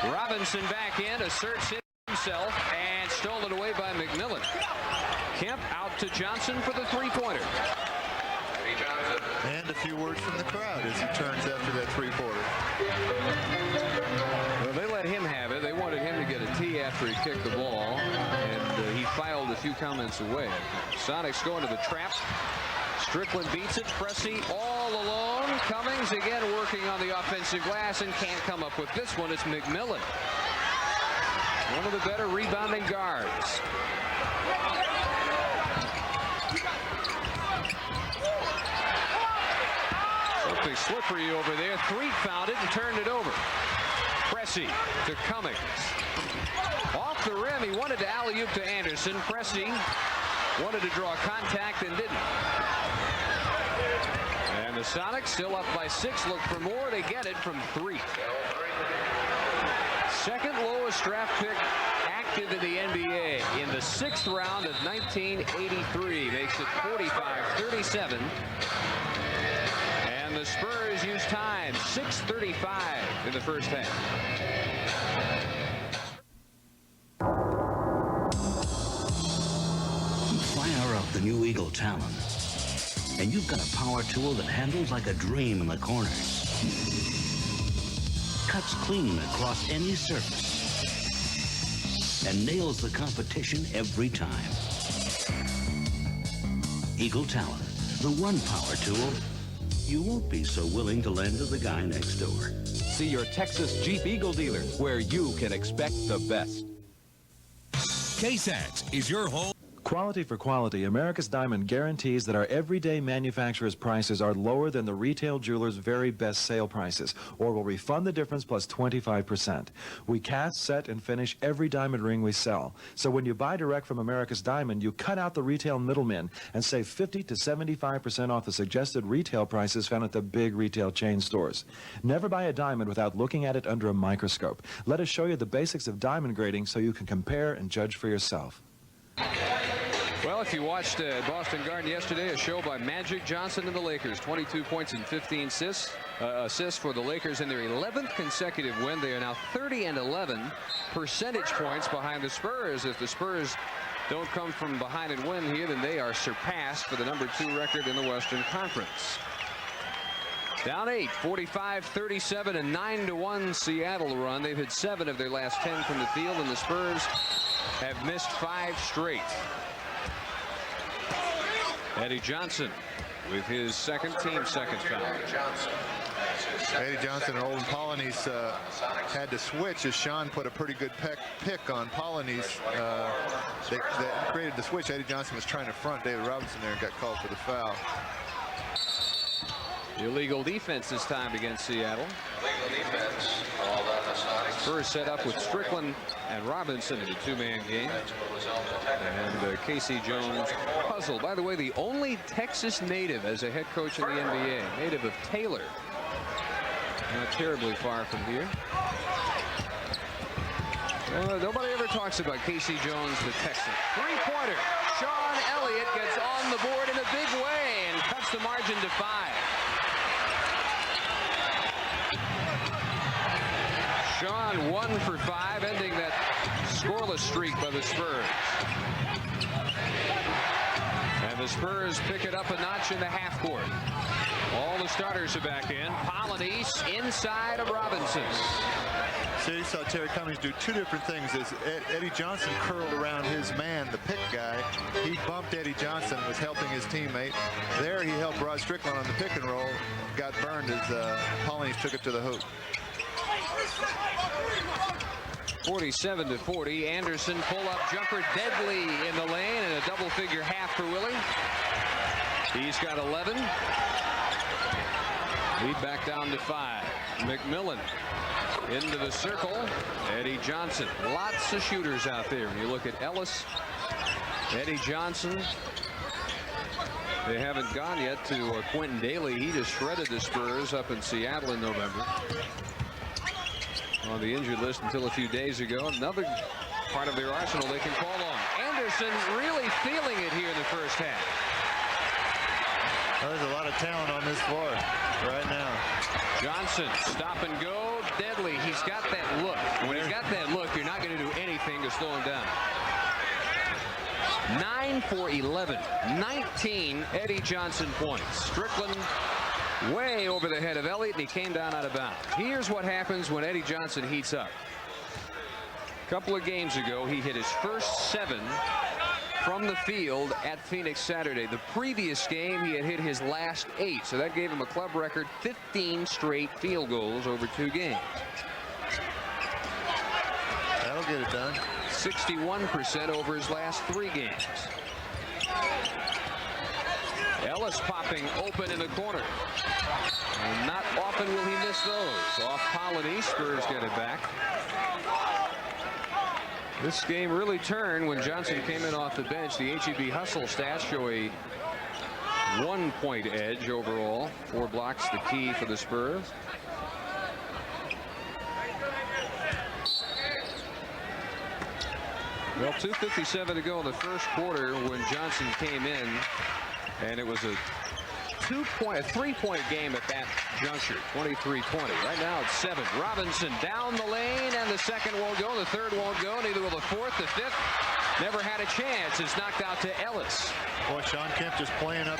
Robinson back in, asserts himself, and stolen away by McMillan. Kemp out to Johnson for the three-pointer. And a few words from the crowd as he turns after that three-pointer. Well, they let him have it. They wanted him to get a tee after he kicked the ball, and he filed a few comments away. Sonics going to the trap. Strickland beats it. Cressy all alone. Cummings again working on the offensive glass and can't come up with this one. It's McMillan, one of the better rebounding guards. Something slippery over there. Threet found it and turned it over. Cressy to Cummings. Off the rim. He wanted to alley-oop to Anderson. Cressy wanted to draw contact and didn't. And the Sonics still up by 6. Look for more. They get it from Threet. Second lowest draft pick active in the NBA in the 6th round of 1983. Makes it 45-37. And the Spurs use time. 6:35 in the first half. Fire up the new Eagle Talon, and you've got a power tool that handles like a dream in the corners. Cuts clean across any surface. and nails the competition every time. Eagle Tower, the one power tool you won't be so willing to lend to the guy next door. See your Texas Jeep Eagle dealer, where you can expect the best. KSATS is your home. Quality for quality, America's Diamond guarantees that our everyday manufacturer's prices are lower than the retail jeweler's very best sale prices, or will refund the difference plus 25%. We cast, set, and finish every diamond ring we sell. So when you buy direct from America's Diamond, you cut out the retail middlemen and save 50 to 75% off the suggested retail prices found at the big retail chain stores. Never buy a diamond without looking at it under a microscope. Let us show you the basics of diamond grading so you can compare and judge for yourself. Well, if you watched Boston Garden yesterday, a show by Magic Johnson and the Lakers, 22 points and 15 assists for the Lakers in their 11th consecutive win. They are now 30-11 percentage points behind the Spurs. If the Spurs don't come from behind and win here, then they are surpassed for the #2 record in the Western Conference. Down 8, 45-37, a 9-1 Seattle run. They've hit 7 of their last 10 from the field, and the Spurs have missed 5 straight. Eddie Johnson with his team second foul. Eddie Johnson and Olin Polynice had to switch as Sean put a pretty good pick on Polynice. They created the switch. Eddie Johnson was trying to front David Robinson there and got called for the foul. Illegal defense this time against Seattle. Illegal defense. All on the Sonics. Spurs set up with Strickland and Robinson in a 2-man game. And Casey Jones puzzled. By the way, the only Texas native as a head coach in the NBA. Native of Taylor. Not terribly far from here. Nobody ever talks about Casey Jones, the Texan. 3-pointer. Sean Elliott gets on the board in a big way and cuts the margin to 5. Sean 1 for 5, ending that scoreless streak by the Spurs. And the Spurs pick it up a notch in the half court. All the starters are back in. Polynice inside of Robinson. So you saw Terry Cummings do 2 different things. As Eddie Johnson curled around his man, the pick guy, he bumped Eddie Johnson, was helping his teammate. There he helped Rod Strickland on the pick and roll. Got burned as Polynice took it to the hoop. 47-40. Anderson pull-up jumper deadly in the lane, and a double-figure half for Willie. He's got 11. Lead back down to 5. McMillan into the circle. Eddie Johnson. Lots of shooters out there. When you look at Ellis, Eddie Johnson. They haven't gone yet to Quentin Daly. He just shredded the Spurs up in Seattle in November. On the injured list until a few days ago. Another part of their arsenal they can call on. Anderson really feeling it here in the first half. Well, there's a lot of talent on this floor right now. Johnson, stop and go, deadly. He's got that look. When he's got that look, you're not going to do anything to slow him down. 9 for 11. 19 Eddie Johnson points. Strickland way over the head of Elliott, and he came down out of bounds. Here's what happens when Eddie Johnson heats up. A couple of games ago, he hit his first 7 from the field at Phoenix Saturday. The previous game, he had hit his last 8, so that gave him a club record 15 straight field goals over 2 games. That'll get it done. 61% over his last 3 games. Ellis popping open in the corner. And not often will he miss those. Off Polynice, Spurs get it back. This game really turned when Johnson came in off the bench. The HEB hustle stats show a 1-point edge overall. 4 blocks the key for the Spurs. Well, 2:57 to go in the first quarter when Johnson came in, and it was a 3-point game at that juncture. 23-20. Right now it's 7. Robinson down the lane, and the second won't go. The third won't go. Neither will the fourth, the fifth, never had a chance. It's knocked out to Ellis. Boy, Sean Kemp just playing up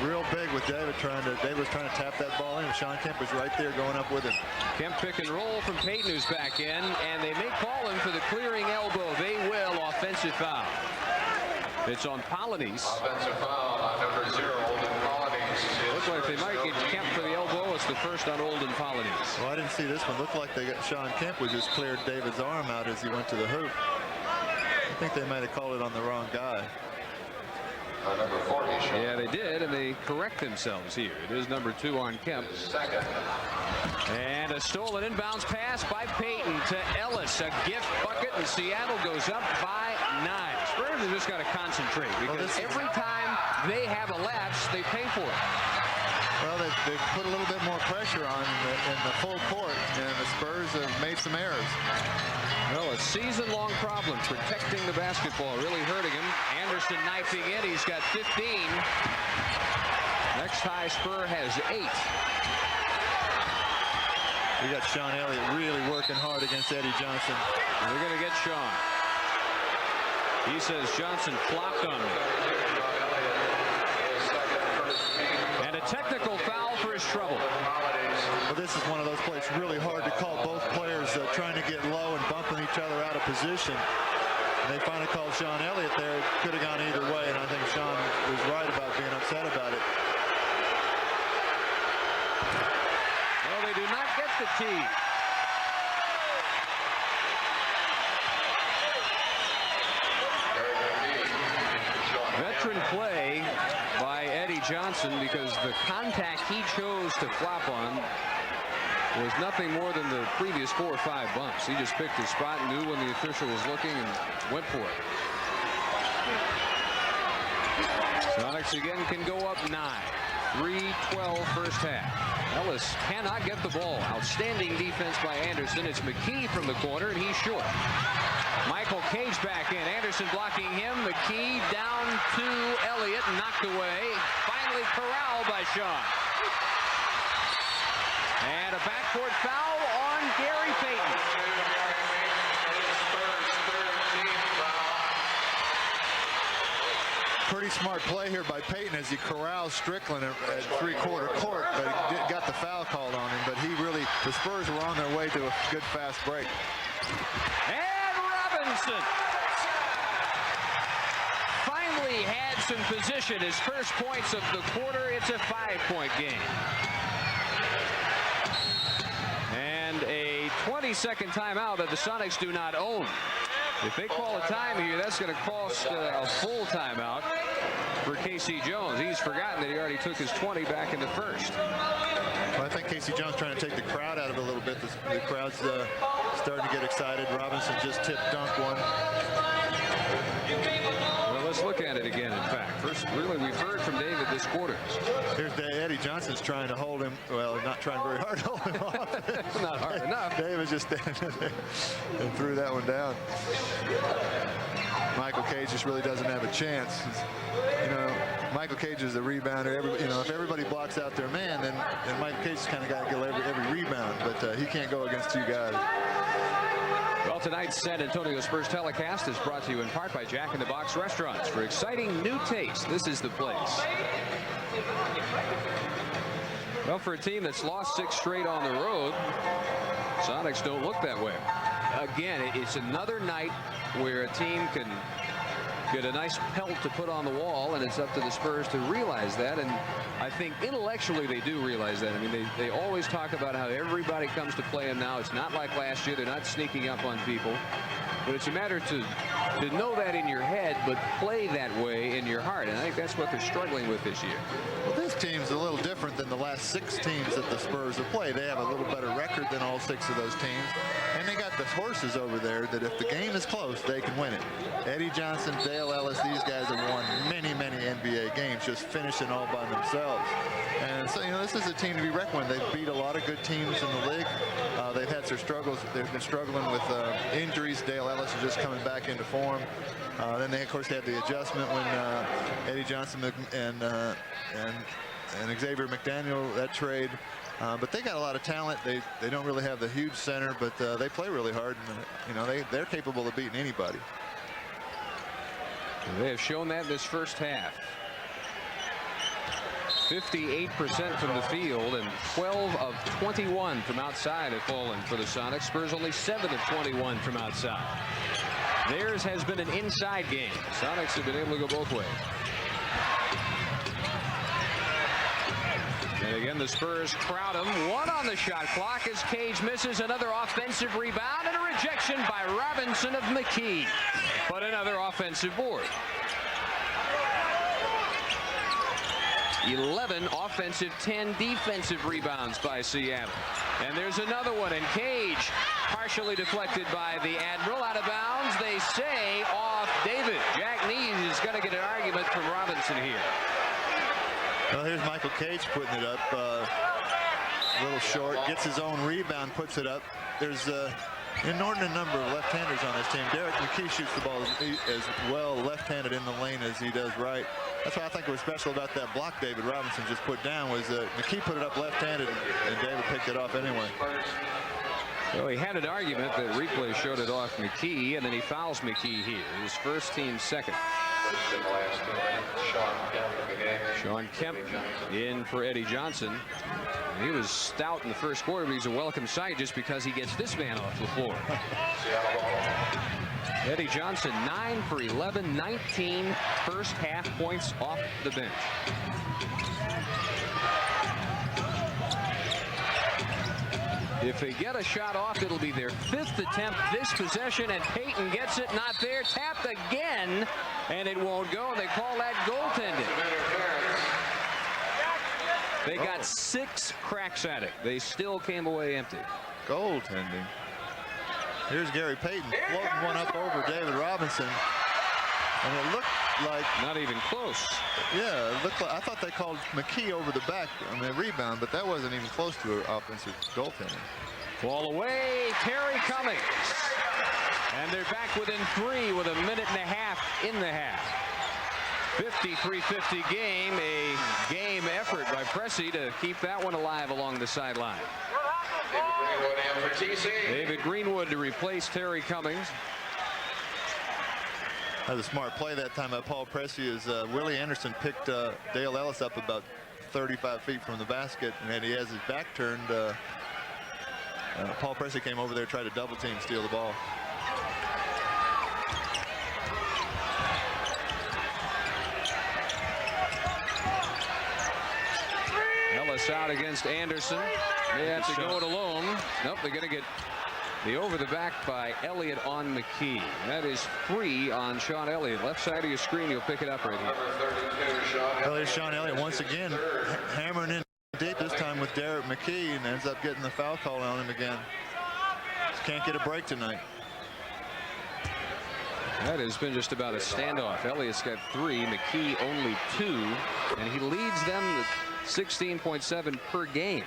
real big with David. David was trying to tap that ball in. Sean Kemp was right there going up with him. Kemp pick and roll from Payton, who's back in, and they may call him for the clearing elbow. They will. Offensive foul. It's on Polonese. Offensive foul on number 0, Olden Polonese. Looks like they might get Kemp for the elbow. It's the first on Olden Polonese. Well, I didn't see this one. Looked like they got Sean Kemp was just cleared David's arm out as he went to the hoop. I think they might have called it on the wrong guy. Number 40, Sean. Yeah, they did, and they correct themselves here. It is number 2 on Kemp. Second. And a stolen inbounds pass by Payton to Ellis. A gift bucket, and Seattle goes up by 9. Spurs have just got to concentrate, because every time they have a lapse, they pay for it. Well, they've put a little bit more pressure on in the full court, and the Spurs have made some errors. Well, a season-long problem protecting the basketball, really hurting him. Anderson knifing in. He's got 15. Next high Spur has 8. We got Sean Elliott really working hard against Eddie Johnson. They're going to get Sean. He says Johnson flopped on me. And a technical foul for his trouble. Well, this is one of those plays really hard to call. Both players trying to get low and bumping each other out of position. And they finally called Sean Elliott there. It could have gone either way, and I think Sean was right about being upset about it. Well, they do not get the tee. Veteran play by Eddie Johnson, because the contact he chose to flop on was nothing more than the previous 4 or 5 bumps. He just picked his spot, knew when the official was looking, and went for it. Sonics again can go up 9. 3-12 first half. Ellis cannot get the ball. Outstanding defense by Anderson. It's McKee from the corner, and he's short. Michael Cage back in. Anderson blocking him. McKee down to Elliott, knocked away. Finally corralled by Sean. And a backcourt foul on Gary Payton. Pretty smart play here by Payton as he corrals Strickland at 3/4 court, but he got the foul called on him. But the Spurs were on their way to a good fast break. And Robinson finally had some position. His first points of the quarter. It's a 5-point game. And a 20-second timeout that the Sonics do not own. If they call a time here, that's going to cost a full timeout for Casey Jones. He's forgotten that he already took his 20 back in the first. Well, I think Casey Jones trying to take the crowd out of it a little bit. The crowd's starting to get excited. Robinson just tipped-dunked one. Well, let's look at it again, in fact. First, really, we've heard from David this quarter. Here's Eddie Johnson's trying to hold him. Well, not trying very hard to hold him off. Not hard enough. David just standing there and threw that one down. Michael Cage just really doesn't have a chance. You know, Michael Cage is a rebounder. If everybody blocks out their man, then Michael Cage has kind of got to get every rebound. But he can't go against 2 guys. Well, tonight's San Antonio Spurs telecast is brought to you in part by Jack in the Box Restaurants. For exciting new taste, this is the place. Well, for a team that's lost 6 straight on the road, Sonics don't look that way. Again, it's another night where a team can get a nice pelt to put on the wall, and it's up to the Spurs to realize that. And I think intellectually they do realize that. I mean, they always talk about how everybody comes to play them now. It's not like last year. They're not sneaking up on people. But it's a matter to know that in your head, but play that way in your heart. And I think that's what they're struggling with this year. Well, this team's a little different than the last 6 teams that the Spurs have played. They have a little better record than all 6 of those teams. And they got the horses over there that if the game is close, they can win it. Eddie Johnson, Dale Ellis, these guys have won many, many NBA games, just finishing all by themselves. And so, this is a team to be reckoned with. They've beat a lot of good teams in the league. They've had their struggles. They've been struggling with injuries. Dale Ellis is just coming back into form. Then they, of course, had the adjustment when Eddie Johnson and Xavier McDaniel, that trade. But they got a lot of talent. They don't really have the huge center, but they play really hard. And, they're capable of beating anybody. They have shown that in this first half. 58% from the field and 12 of 21 from outside have fallen for the Sonics. Spurs only 7 of 21 from outside. Theirs has been an inside game. Sonics have been able to go both ways. And again, the Spurs crowd him. One on the shot clock as Cage misses. Another offensive rebound and a rejection by Robinson of McKee. But another offensive board. 11 offensive, 10 defensive rebounds by Seattle. And there's another one, and Cage partially deflected by the Admiral. Out of bounds, they say, off David. Jack Nees is going to get an argument from Robinson here. Well, here's Michael Cage putting it up. A little short, gets his own rebound, puts it up. There's an inordinate number of left-handers on this team. Derek McKee shoots the ball as well left-handed in the lane as he does right. That's why I think was special about that block David Robinson just put down was McKee put it up left-handed and David picked it off anyway. Well, he had an argument that replay showed it off McKee, and then he fouls McKee here. His first team second. Sean Kemp in for Eddie Johnson. He was stout in the first quarter, but he's a welcome sight just because he gets this man off the floor. Eddie Johnson 9 for 11, 19 first half points off the bench. If they get a shot off, it'll be their 5th attempt this possession, and Payton gets it, not there, tapped again, and it won't go, and they call that goaltending. They got 6 cracks at it. They still came away empty. Goaltending. Here's Gary Payton floating one up over David Robinson, and it looked like not even close. Yeah, it looked like, I thought they called McKee over the back on the rebound, but that wasn't even close to an offensive goaltending. Ball away, Terry Cummings, and they're back within 3 with a minute and a half in the half. 53-50 game, a game effort by Pressey to keep that one alive along the sideline. David Greenwood to replace Terry Cummings. That was a smart play that time by Paul Pressey as Willie Anderson picked Dale Ellis up about 35 feet from the basket, and he has his back turned. Paul Pressey came over there, tried to double team, steal the ball. Ellis out against Anderson. They have to go it alone. Nope, they're going to get the over the back by Elliott on McKee. That is free on Sean Elliott. Left side of your screen, you'll pick it up right here. Well, here's Sean Elliott once again hammering in deep, this time with Derek McKee, and ends up getting the foul call on him again. Just can't get a break tonight. That has been just about a standoff. Elliott's got 3, McKee only 2, and he leads them to 16.7 per game.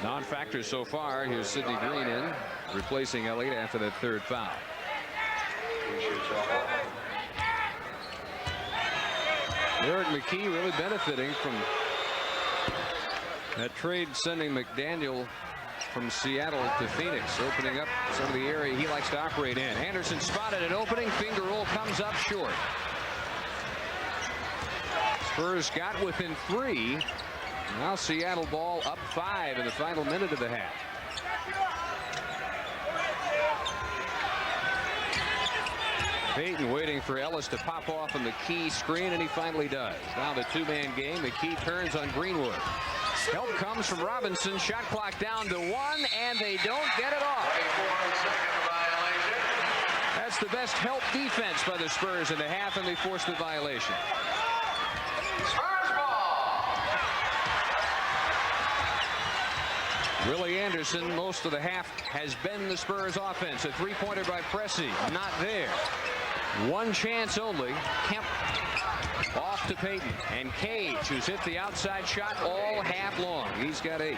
Non-factors so far. Here's Sidney Green in, replacing Elliott after that 3rd foul. Derek McKee really benefiting from that trade, sending McDaniel from Seattle to Phoenix, opening up some of the area he likes to operate in. Anderson spotted an opening. Finger roll comes up short. Spurs got within 3. Now Seattle ball up 5 in the final minute of the half. Payton waiting for Ellis to pop off on the key screen, and he finally does. Now the 2-man game. The key turns on Greenwood. Help comes from Robinson. Shot clock down to 1, and they don't get it off. That's the best help defense by the Spurs in the half, and they force the violation. Willie Anderson, most of the half has been the Spurs offense. A 3-pointer by Pressey, not there. 1 chance only. Kemp off to Payton, and Cage, who's hit the outside shot all half long. He's got 8.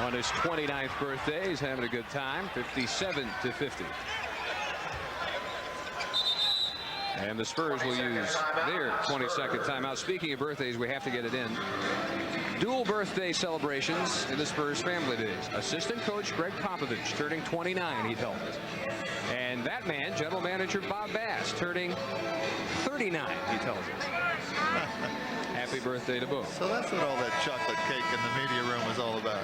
On his 29th birthday, he's having a good time. 57-50. And the Spurs will use their 22nd timeout. Speaking of birthdays, we have to get it in. Dual birthday celebrations in the Spurs family days. Assistant coach Greg Popovich turning 29, he tells us. And that man, general manager manager Bob Bass, turning 39, he tells us. Happy birthday to both. So that's what all that chocolate cake in the media room was all about.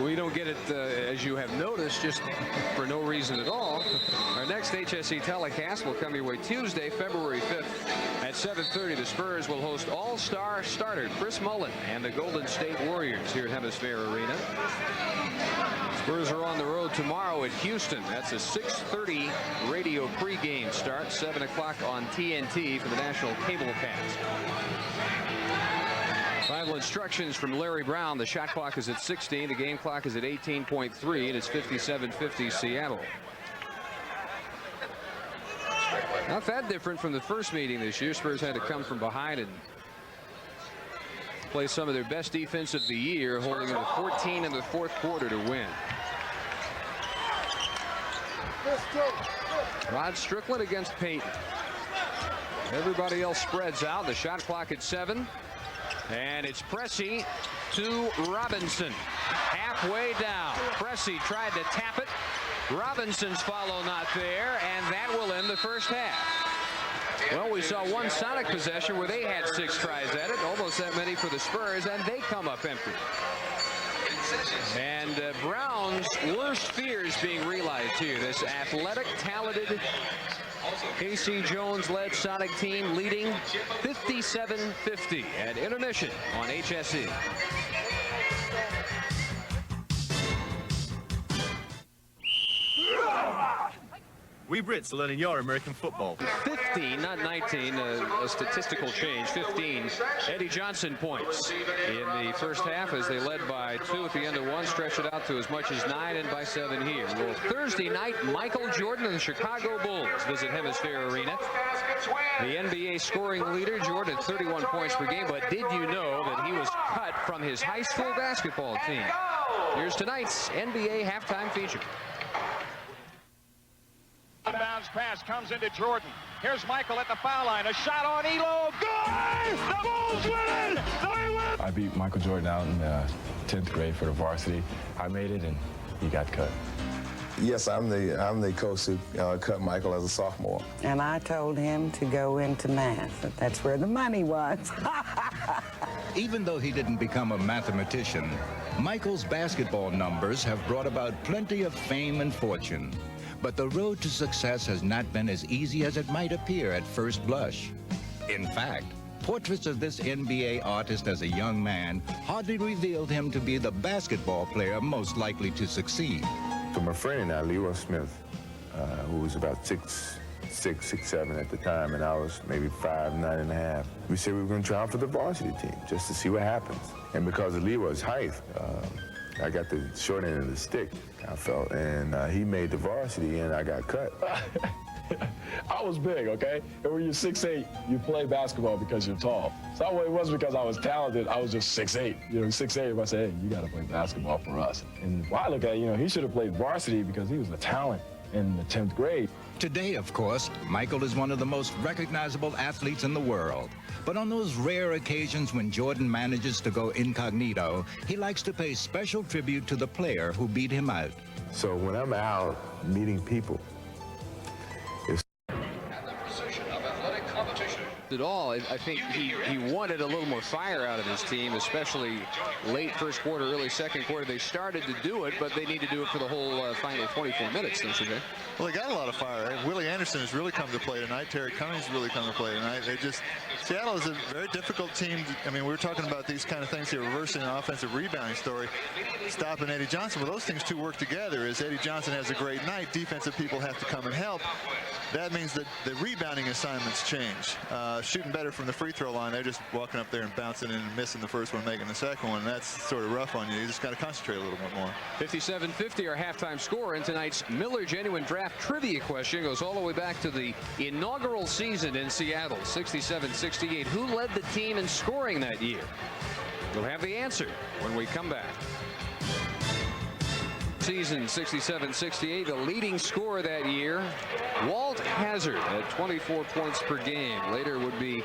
We don't get it, as you have noticed, just for no reason at all. Our next HSE telecast will come your way Tuesday, February 5th at 7:30. The Spurs will host all-star starter Chris Mullin and the Golden State Warriors here at Hemisphere Arena. Spurs are on the road tomorrow at Houston. That's a 6:30 radio pregame start, 7 o'clock on TNT for the national cable cast. Final instructions from Larry Brown. The shot clock is at 16. The game clock is at 18.3, and it's 57-50 Seattle. Not that different from the first meeting this year. Spurs had to come from behind and play some of their best defense of the year, holding them to 14 in the fourth quarter to win. Rod Strickland against Payton. Everybody else spreads out. The shot clock at 7. And it's Pressey to Robinson. Halfway down. Pressey tried to tap it. Robinson's follow not there, and that will end the first half. Well, we saw one Sonic possession where they had 6 tries at it, almost that many for the Spurs, and they come up empty. And Brown's worst fears being realized here. This athletic, talented K.C. Jones-led Sonic team leading 57-50 at intermission on HSE. We Brits are learning your American football. 15, not 19, a statistical change. 15 Eddie Johnson points in the first half as they led by 2 at the end of 1, stretched it out to as much as 9 and by 7 here. Well, Thursday night, Michael Jordan and the Chicago Bulls visit Hemisphere Arena. The NBA scoring leader, Jordan, 31 points per game, but did you know that he was cut from his high school basketball team? Here's tonight's NBA halftime feature. Bounce pass comes into Jordan. Here's Michael at the foul line. A shot on Elo. Good! The Bulls win! They win! I beat Michael Jordan out in 10th grade for the varsity. I made it, and he got cut. Yes, I'm the coach who cut Michael as a sophomore. And I told him to go into math. That's where the money was. Even though he didn't become a mathematician, Michael's basketball numbers have brought about plenty of fame and fortune. But the road to success has not been as easy as it might appear at first blush. In fact, portraits of this NBA artist as a young man hardly revealed him to be the basketball player most likely to succeed. From a friend and I, Leroy Smith, who was about 6'7" at the time, and I was maybe 5'9 and a half. We said we were going to try out for the varsity team just to see what happens. And because of Leroy's height, I got the short end of the stick, I felt, and he made the varsity, and I got cut. I was big, okay? And when you're 6'8", you play basketball because you're tall. So it wasn't because I was talented, I was just 6'8". You know, 6'8", I said, hey, you got to play basketball for us. And when I look at it, he should have played varsity because he was a talent in the 10th grade. Today, of course, Michael is one of the most recognizable athletes in the world. But on those rare occasions when Jordan manages to go incognito, he likes to pay special tribute to the player who beat him out. So when I'm out meeting people, at all. I think he wanted a little more fire out of his team, especially late first quarter, early second quarter. They started to do it, but they need to do it for the whole final 24 minutes, don't you think? Well, they got a lot of fire. Willie Anderson has really come to play tonight. Terry Cummings has really come to play tonight. Seattle is a very difficult team. I mean, we were talking about these kind of things here, reversing an offensive rebounding story, stopping Eddie Johnson. Well, those things two work together. As Eddie Johnson has a great night, defensive people have to come and help. That means that the rebounding assignments change. Shooting better from the free throw line, they're just walking up there and bouncing in and missing the first one, making the second one. That's sort of rough on you. You just got to concentrate a little bit more. 57-50, our halftime score, and tonight's Miller Genuine Draft trivia question goes all the way back to the inaugural season in Seattle, 67-68. Who led the team in scoring that year? We'll have the answer when we come back. Season 67-68, the leading scorer that year, Walt Hazzard at 24 points per game. Later would be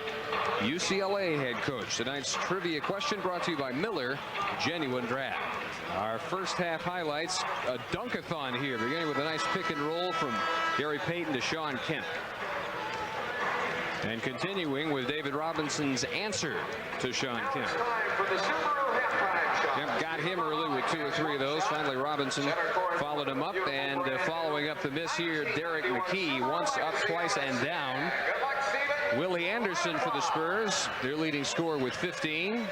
UCLA head coach. Tonight's trivia question brought to you by Miller Genuine Draft. Our first half highlights, a dunkathon here, beginning with a nice pick and roll from Gary Payton to Sean Kemp. And continuing with David Robinson's answer to Sean Kemp. Kemp got him early with 2 or 3 of those. Finally, Robinson followed him up, and following up the miss here, Derek McKee, once up, twice, and down. Willie Anderson for the Spurs, their leading scorer with 15.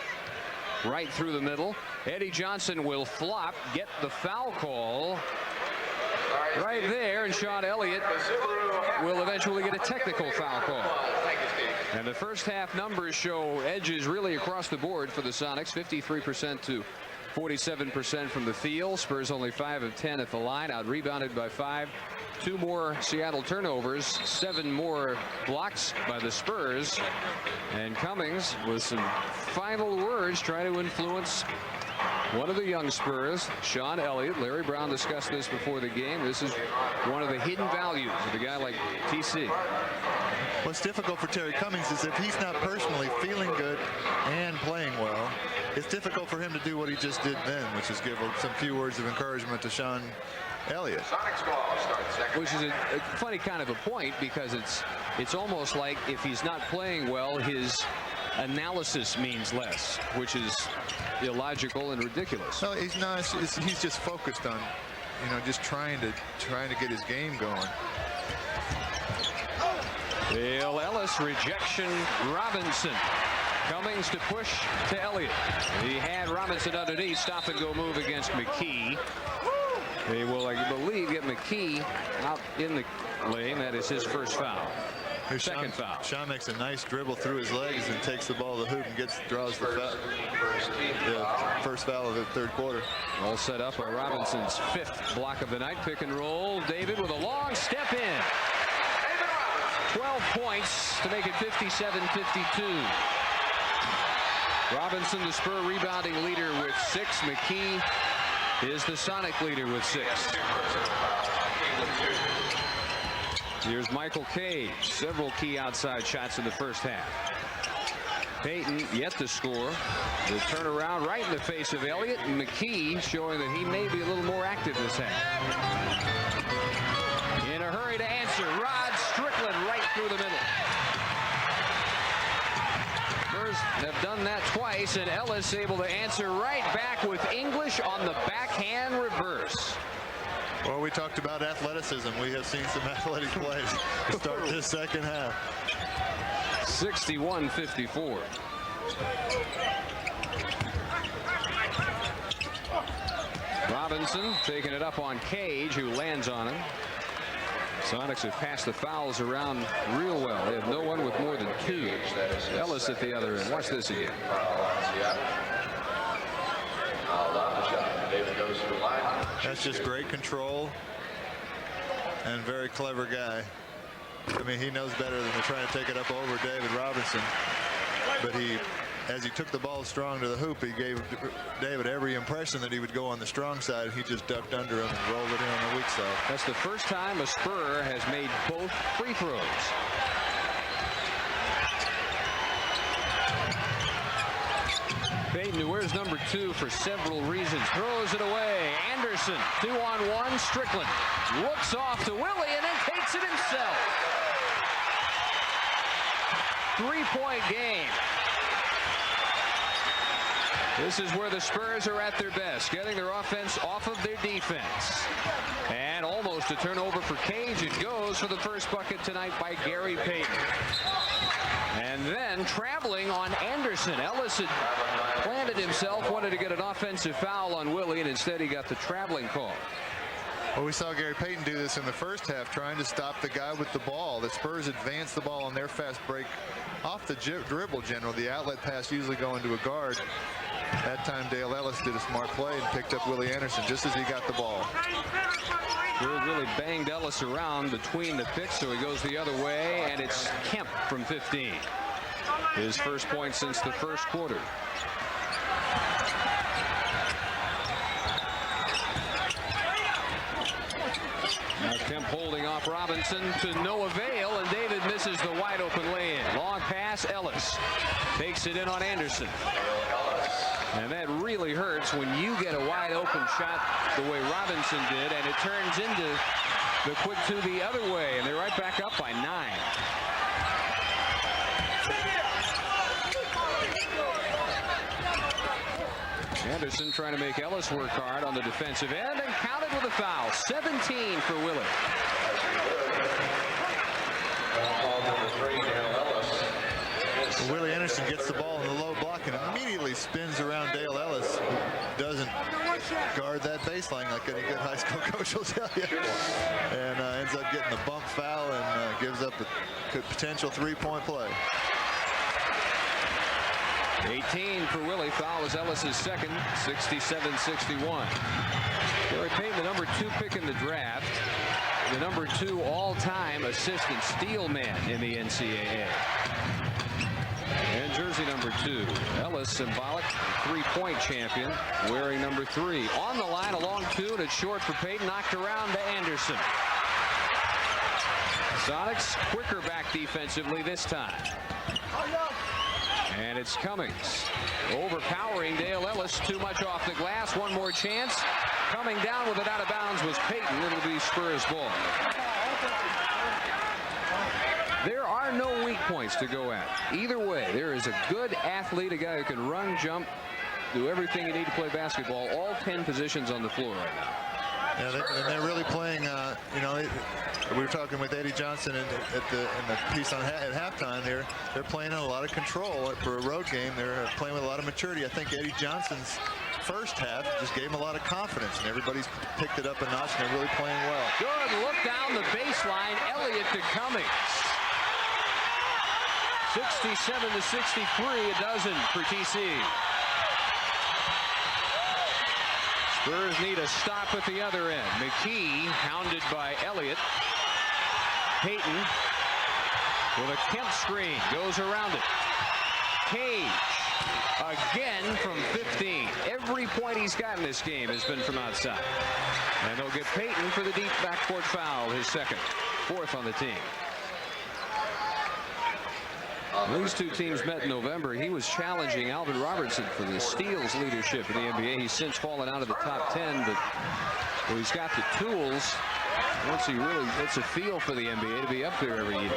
Right through the middle. Eddie Johnson will flop, get the foul call right there, and Sean Elliott will eventually get a technical foul call. And the first half numbers show edges really across the board for the Sonics, 53% to 47% from the field. Spurs only 5 of 10 at the line, out rebounded by 5. 2 more Seattle turnovers, 7 more blocks by the Spurs. And Cummings with some final words trying to influence one of the young Spurs, Sean Elliott. Larry Brown discussed this before the game. This is one of the hidden values of a guy like TC. What's difficult for Terry Cummings is if he's not personally feeling good and playing well, it's difficult for him to do what he just did then, which is give some few words of encouragement to Sean Elliott. Which is a funny kind of a point, because it's almost like if he's not playing well, his analysis means less, which is illogical and ridiculous. No, he's not. He's just focused on, just trying to get his game going. Bill Ellis, rejection, Robinson. Cummings to push to Elliott. He had Robinson underneath, stop and go move against McKee. They will, I believe, get McKee out in the lane. That is his first foul. Second foul. Sean makes a nice dribble through his legs and takes the ball to the hoop and draws the first foul of the third quarter. All set up by Robinson's 5th block of the night. Pick and roll. David with a long step in. 12 points to make it 57-52. Robinson, the Spur rebounding leader, with 6. McKee is the Sonic leader with 6. Here's Michael Cage. Several key outside shots in the first half. Payton yet to score. The turnaround right in the face of Elliott. And McKee showing that he may be a little more active this half. In a hurry to answer, Rod Strickland right through the middle. Spurs have done that twice, and Ellis able to answer right back with English on the backhand reverse. Well, we talked about athleticism. We have seen some athletic plays to start this second half. 61-54. Robinson taking it up on Cage, who lands on him. Sonics have passed the fouls around real well. They have no one with more than 2. Ellis at the other end. Watch this again. That's just great control and very clever guy. I mean, he knows better than to try to take it up over David Robinson. But as he took the ball strong to the hoop, he gave David every impression that he would go on the strong side. He just ducked under him and rolled it in on the weak side. That's the first time a Spur has made both free throws. Payton, who wears number 2 for several reasons, throws it away. Anderson, 2-on-1. Strickland looks off to Willie and then takes it himself. 3-point game. This is where the Spurs are at their best, getting their offense off of their defense. And almost a turnover for Cage. It goes for the first bucket tonight by Gary Payton. And then traveling on Anderson. Ellis had planted himself, wanted to get an offensive foul on Willie, and instead he got the traveling call. Well, we saw Gary Payton do this in the first half, trying to stop the guy with the ball. The Spurs advanced the ball on their fast break off the dribble general. The outlet pass usually going to a guard. That time Dale Ellis did a smart play and picked up Willie Anderson just as he got the ball. Spurs really banged Ellis around between the picks, so he goes the other way, and it's Kemp from 15. His first point since the first quarter. Now Kemp holding off Robinson to no avail, and David misses the wide open lay-in. Long pass, Ellis takes it in on Anderson. And that really hurts when you get a wide open shot the way Robinson did, and it turns into the quick two the other way, and they're right back up by 9. Anderson trying to make Ellis work hard on the defensive end and counted with a foul. 17 for Willie. Willie Anderson gets the ball in the low block and immediately spins around Dale Ellis, who doesn't guard that baseline like any good high school coach will tell you, and ends up getting the bump foul and gives up a potential 3-point play. 18 for Willie. Foul is Ellis's second. 67-61. Gary Payton, the number 2 pick in the draft, the number 2 all-time assist and steal man in the NCAA. And jersey number 2, Ellis, symbolic 3-point champion, wearing number 3. On the line, a long 2, and it's short for Payton. Knocked around to Anderson. Sonics quicker back defensively this time. And it's Cummings overpowering Dale Ellis. Too much off the glass. One more chance. Coming down with it out of bounds was Payton. It'll be Spurs ball. There are no weak points to go at. Either way, there is a good athlete, a guy who can run, jump, do everything you need to play basketball. All 10 positions on the floor right now. Yeah, and they're really playing, you know, we were talking with Eddie Johnson in the piece on at halftime. They're playing in a lot of control for a road game. They're playing with a lot of maturity. I think Eddie Johnson's first half just gave him a lot of confidence, and everybody's picked it up a notch, and they're really playing well. Good look down the baseline. Elliott to Cummings. 67-63, a dozen for TC. Spurs need a stop at the other end. McKee hounded by Elliott. Payton with a Kemp screen goes around it. Cage again from 15. Every point he's got in this game has been from outside. And they'll get Payton for the deep backcourt foul, his second, 4th on the team. These two teams met in November. He was challenging Alvin Robertson for the steals leadership in the NBA. He's since fallen out of the top 10, but he's got the tools once he really gets a feel for the NBA to be up there every year.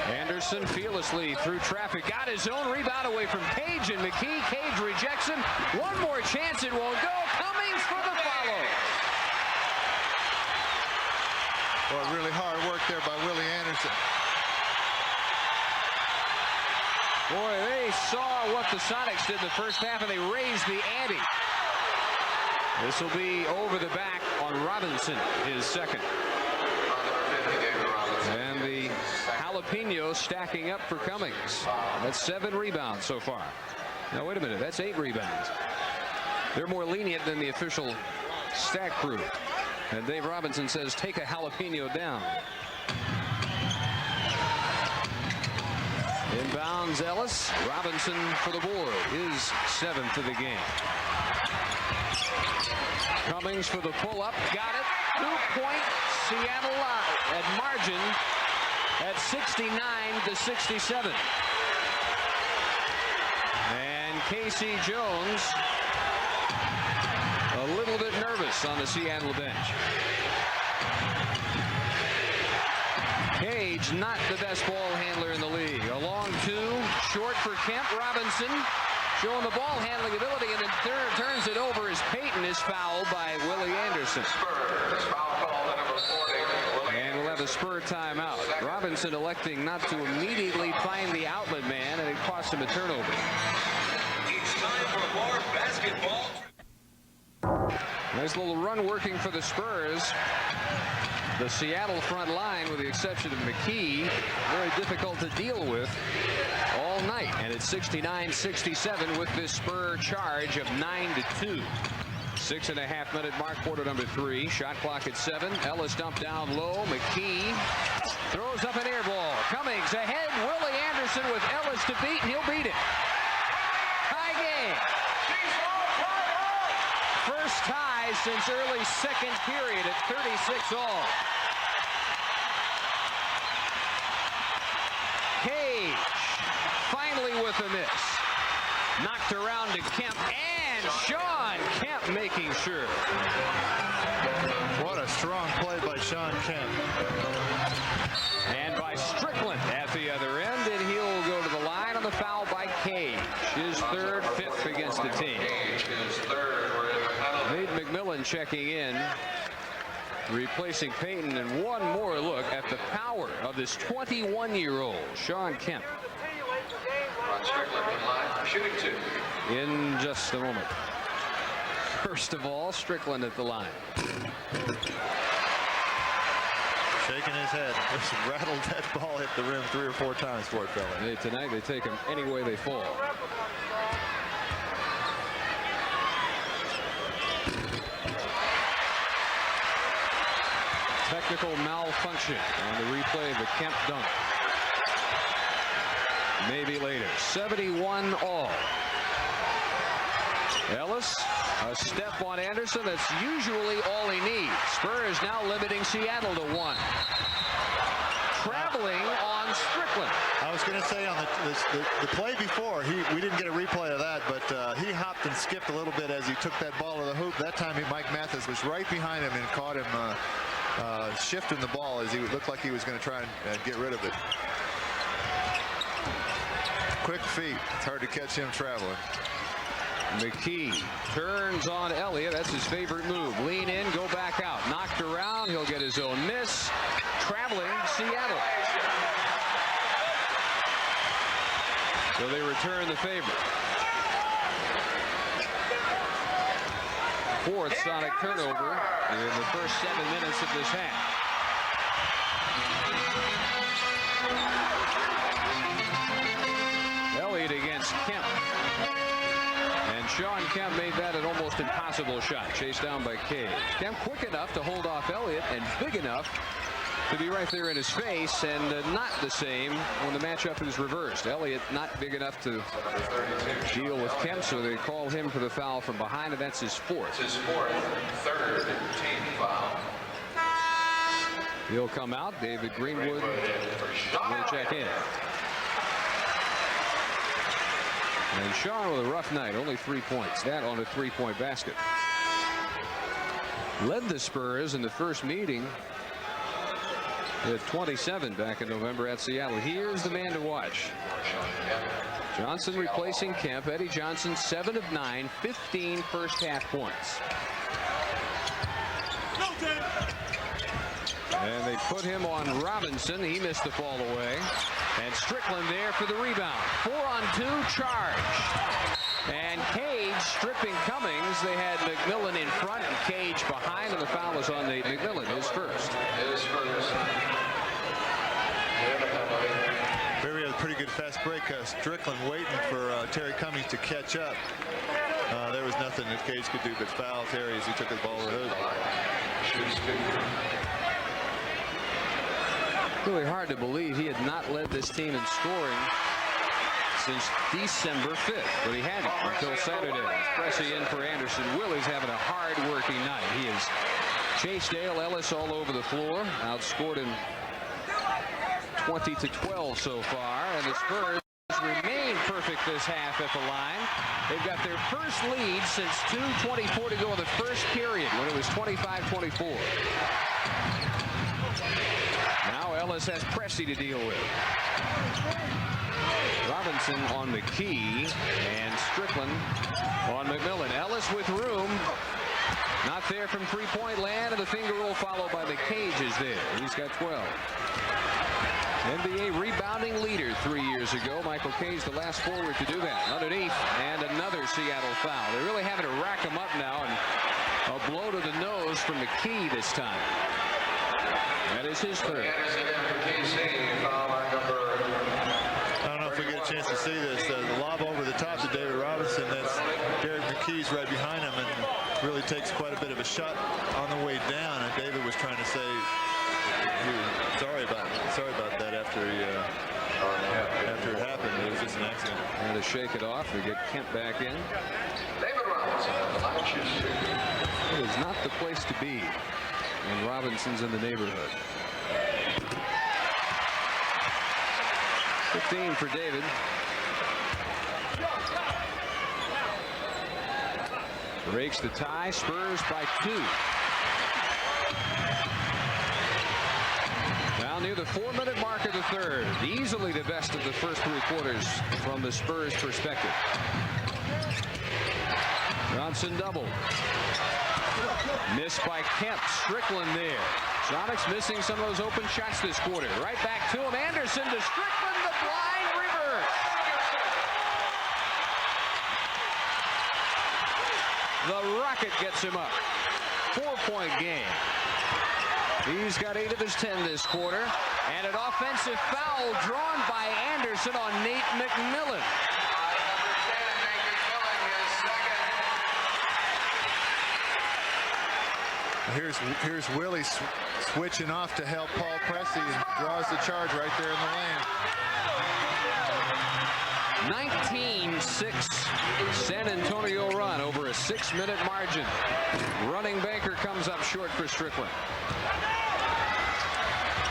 Anderson fearlessly through traffic, got his own rebound away from Cage and McKee. Cage rejects him. One more chance, it won't go. Cummings for the follow. Well, really hard work there by Willie Anderson. Boy, they saw what the Sonics did in the first half, and they raised the ante. This will be over the back on Robinson, his second. And the jalapeno stacking up for Cummings. That's 7 rebounds so far. Now, wait a minute, that's 8 rebounds. They're more lenient than the official stat crew. And Dave Robinson says, take a jalapeno down. Inbounds Ellis. Robinson for the board. His 7th of the game. Cummings for the pull-up. Got it. 2-point Seattle at margin at 69-67. And Casey Jones a little bit nervous on the Seattle bench. Cage, not the best ball handler in the league. A long 2, short for Kemp. Robinson showing the ball handling ability, and then turns it over as Payton is fouled by Willie Anderson. And we'll have a Spur timeout. Robinson electing not to immediately find the outlet man, and it cost him a turnover. It's time for more basketball. Nice little run working for the Spurs. The Seattle front line, with the exception of McKee, very difficult to deal with all night. And it's 69-67 with this Spur charge of 9-2. 6.5-minute mark, quarter number 3. Shot clock at 7. Ellis dumped down low. McKee throws up an air ball. Cummings ahead. Willie Anderson with Ellis to beat, and he'll beat it. Tie game. First tie since early second period at 36 all. Cage finally with a miss. Knocked around to Kemp, and Sean Kemp making sure. What a strong play by Sean Kemp. And by Strickland at the other end, and he'll go to the line on the foul by Cage. His third, fifth against the team. Nate McMillan checking in, replacing Payton, and one more look at the power of this 21-year-old Sean Kemp. Shooting two. In just a moment. First of all, Strickland at the line. Shaking his head. Just rattled that ball, hit the rim 3 or 4 times for it, fella. Hey, tonight they take them any way they fall. Technical malfunction on the replay of the Kemp dunk. Maybe later. 71 all. Ellis, a step on Anderson. That's usually all he needs. Spurs now limiting Seattle to 1. Traveling on Strickland. I was going to say on the play before, we didn't get a replay of that, but he hopped and skipped a little bit as he took that ball to the hoop. That time Mike Mathis was right behind him and caught him shifting the ball as he looked like he was going to try and get rid of it. Quick feet. It's hard to catch him traveling. McKee turns on Elliott. That's his favorite move. Lean in, go back out. Knocked around. He'll get his own miss. Traveling Seattle. So they return the favor. Fourth Sonic turnover in the first 7 minutes of this half. Elliott against Kemp. And Sean Kemp made that an almost impossible shot. Chased down by Cage. Kemp quick enough to hold off Elliott and big enough to be right there in his face, and not the same when the matchup is reversed. Elliott not big enough to deal with Kemp, so they call him for the foul from behind, and that's his fourth. It's his fourth, third team foul. He'll come out. David Greenwood will check in. And Sean with a rough night, only 3 points. That on a 3-point basket. Led the Spurs in the first meeting at 27 back in November at Seattle. Here's the man to watch. Johnson replacing Kemp. Eddie Johnson 7 of 9, 15 first half points. And they put him on Robinson. He missed the ball away. And Strickland there for the rebound. 4-on-2 charge. And Cage stripping Cummings. They had McMillan in front and Cage behind, and the foul was on Nate McMillan, his first. His first. Very had a pretty good fast break. Strickland waiting for Terry Cummings to catch up. There was nothing that Cage could do but foul Terry as he took the ball to the hoop. Really hard to believe he had not led this team in scoring since December 5th, but he hadn't until Saturday. Pressing in for Anderson. Willie's having a hard-working night. He has chased Dale Ellis all over the floor, outscored him 20-12 so far, and the Spurs remain perfect this half at the line. They've got their first lead since 2:24 to go in the first period when it was 25-24. Now Ellis has Pressey to deal with. Robinson on McKee and Strickland on McMillan. Ellis with room. Not there from three-point land, and the finger roll followed by the Cage is there. He's got 12. NBA rebounding leader 3 years ago. Michael Cage, the last forward to do that. Underneath, and another Seattle foul. They're really having to rack them up now, and a blow to the nose from McKee this time. That is his third. I don't know if we get a chance to see this. The lob over the top to David Robinson. That's Derek McKee's right behind him, and really takes quite a bit of a shot on the way down. And David was trying to say, sorry about that after it happened. It was just an accident. And to shake it off, we get Kemp back in. David Robinson, it is not the place to be when Robinson's in the neighborhood. 15 for David. Breaks the tie. Spurs by 2. Now near the 4-minute mark of the third. Easily the best of the first 3 quarters from the Spurs perspective. Johnson double. Missed by Kemp. Strickland there. Sonics missing some of those open shots this quarter. Right back to him. Anderson to Strickland. The blind reverse. The Rocket gets him up. 4-point game. He's got 8 of his 10 this quarter. And an offensive foul drawn by Anderson on Nate McMillan. Here's Willie switching off to help Paul Pressey and draws the charge right there in the lane. 19-6 San Antonio run over a 6-minute margin. Running Baker comes up short for Strickland.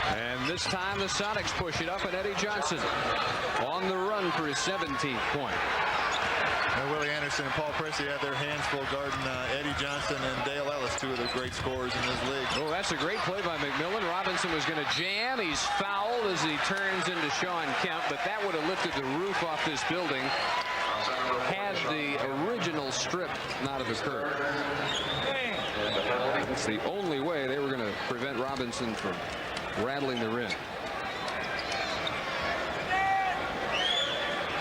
And this time the Sonics push it up, and Eddie Johnson on the run for his 17th point. And Willie Anderson and Paul Pressey had their hands full guarding Eddie Johnson and Dale Ellis, 2 of the great scorers in this league. Oh, that's a great play by McMillan. Robinson was going to jam. He's fouled as he turns into Sean Kemp, but that would have lifted the roof off this building had the original strip not have occurred. It's the only way they were going to prevent Robinson from rattling the rim.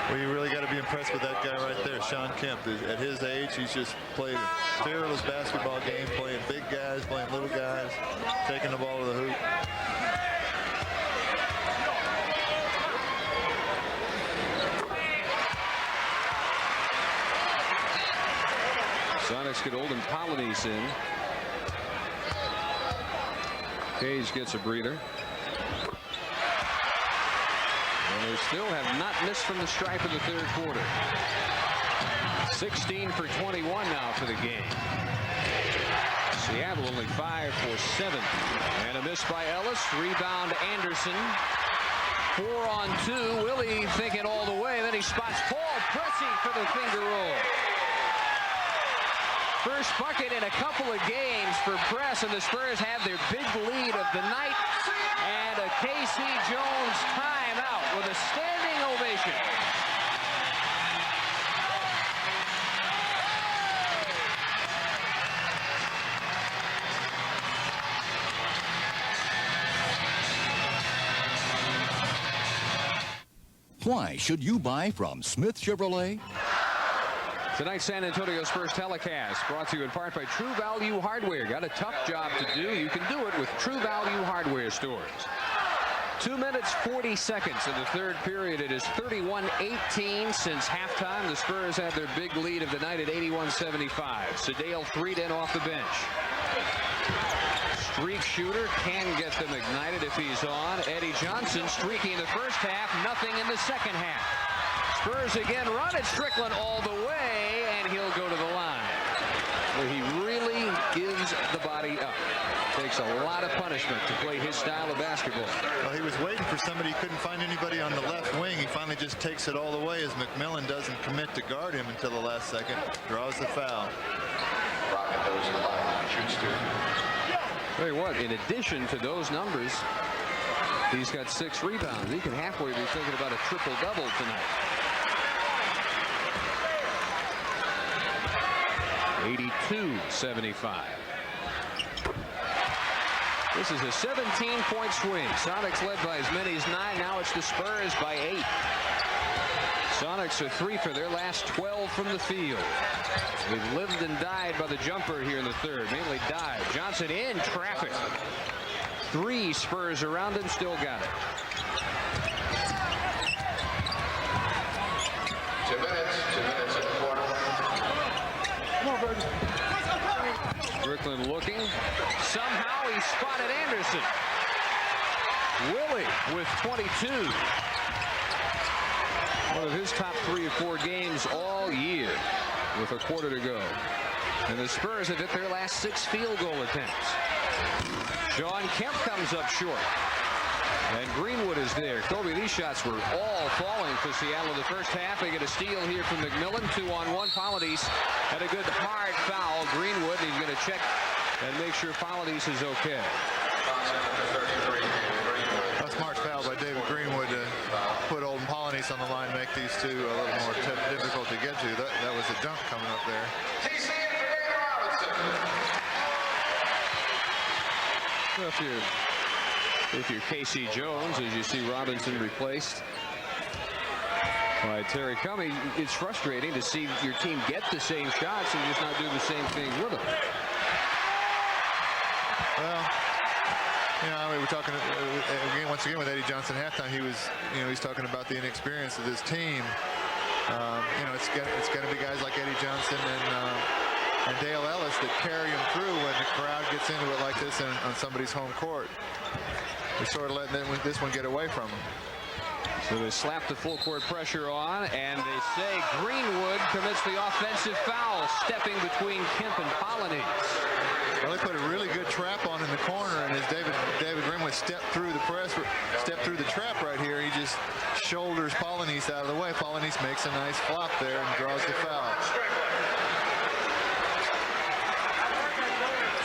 Well, you really got to be impressed with that guy right there, Sean Kemp. At his age, he's just played a fearless basketball game, playing big guys, playing little guys, taking the ball to the hoop. Sonics get Olden Polynice in. Cage gets a breather. And they still have not missed from the stripe in the third quarter. 16 for 21 now for the game. Seattle only 5 for 7. And a miss by Ellis. Rebound Anderson. 4 on 2. Willie thinking all the way. Then he spots Paul Pressey for the finger roll. First bucket in a couple of games for Press, and the Spurs have their big lead of the night. And a K.C. Jones timeout with a standing ovation. Why should you buy from Smith Chevrolet? Tonight's San Antonio Spurs telecast brought to you in part by True Value Hardware. Got a tough job to do? You can do it with True Value Hardware stores. 2 minutes, 40 seconds in the third period. It is 31-18 since halftime. The Spurs have their big lead of the night at 81-75. Sedale Threeden off the bench. Streak shooter can get them ignited if he's on. Eddie Johnson streaking in the first half, nothing in the second half. Spurs again run it. Strickland all the way, and he'll go to the line. Where he really gives the body up. Takes a lot of punishment to play his style of basketball. Well, he was waiting for somebody. He couldn't find anybody on the left wing. He finally just takes it all the way as McMillan doesn't commit to guard him until the last second. Draws the foul. Rocket goes to the line and shoots 2. Tell you what, in addition to those numbers, he's got 6 rebounds. He can halfway be thinking about a triple-double tonight. 82-75. This is a 17-point swing. Sonics led by as many as 9. Now it's the Spurs by 8. Sonics are 3 for their last 12 from the field. They've lived and died by the jumper here in the third. Mainly dive. Johnson in traffic. 3 Spurs around him. Still got it. 2 minutes. 2 minutes and a quarter. Strickland looking. Somehow he spotted Anderson. Willie with 22. One of his top 3 or 4 games all year with a quarter to go. And the Spurs have hit their last 6 field goal attempts. Sean Kemp comes up short. And Greenwood is there. Kobe, these shots were all falling for Seattle in the first half. They get a steal here from McMillan. 2-on-1. Polonese had a good hard foul. Greenwood, he's going to check and make sure Polonese is okay. A smart foul by David Greenwood to put Olden Polonese on the line, make these two a little more difficult to get to. That was a dunk coming up there. Well, if you're Casey Jones, as you see Robinson replaced by Terry Cummey, it's frustrating to see your team get the same shots and just not do the same things with them. Well, you know, we were talking once again with Eddie Johnson halftime. He was, he's talking about the inexperience of this team. You know, it's going to be guys like Eddie Johnson and Dale Ellis that carry him through when the crowd gets into it like this on somebody's home court. We're sort of letting this one get away from them. So they slap the full court pressure on, and they say Greenwood commits the offensive foul, stepping between Kemp and Polonese. Well, they put a really good trap on in the corner, and as David Greenwood stepped through the trap right here, he just shoulders Polonese out of the way. Polonese makes a nice flop there and draws the foul.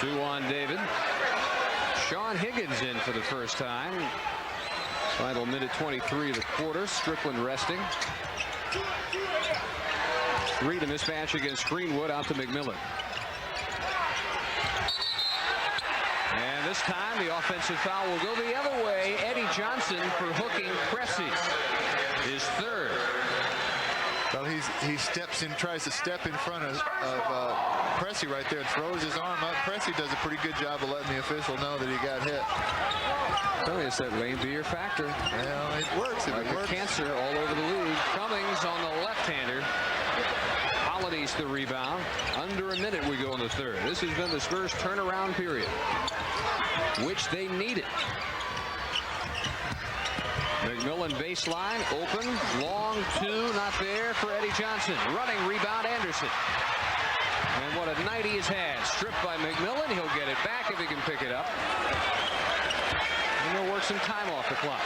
2 on David. Sean Higgins in for the first time. Final minute 23 of the quarter. Strickland resting. 3 to mismatch against Greenwood, out to McMillan. And this time the offensive foul will go the other way. Eddie Johnson for hooking Cressy. His third. Well, he steps in, tries to step in front of Cressy right there and throws his arm up. Cressy does a pretty good job of letting the official know that he got hit. Tell me, it's that lane beer factor. Well, it works. If like it works. Cancer all over the league. Cummings on the left-hander. Polonese the rebound. Under a minute we go in the third. This has been the Spurs turnaround period, which they needed. McMillan baseline, open, long 2, not there for Eddie Johnson. Running rebound, Anderson. And what a night he has had. Stripped by McMillan. He'll get it back if he can pick it up. And he'll work some time off the clock.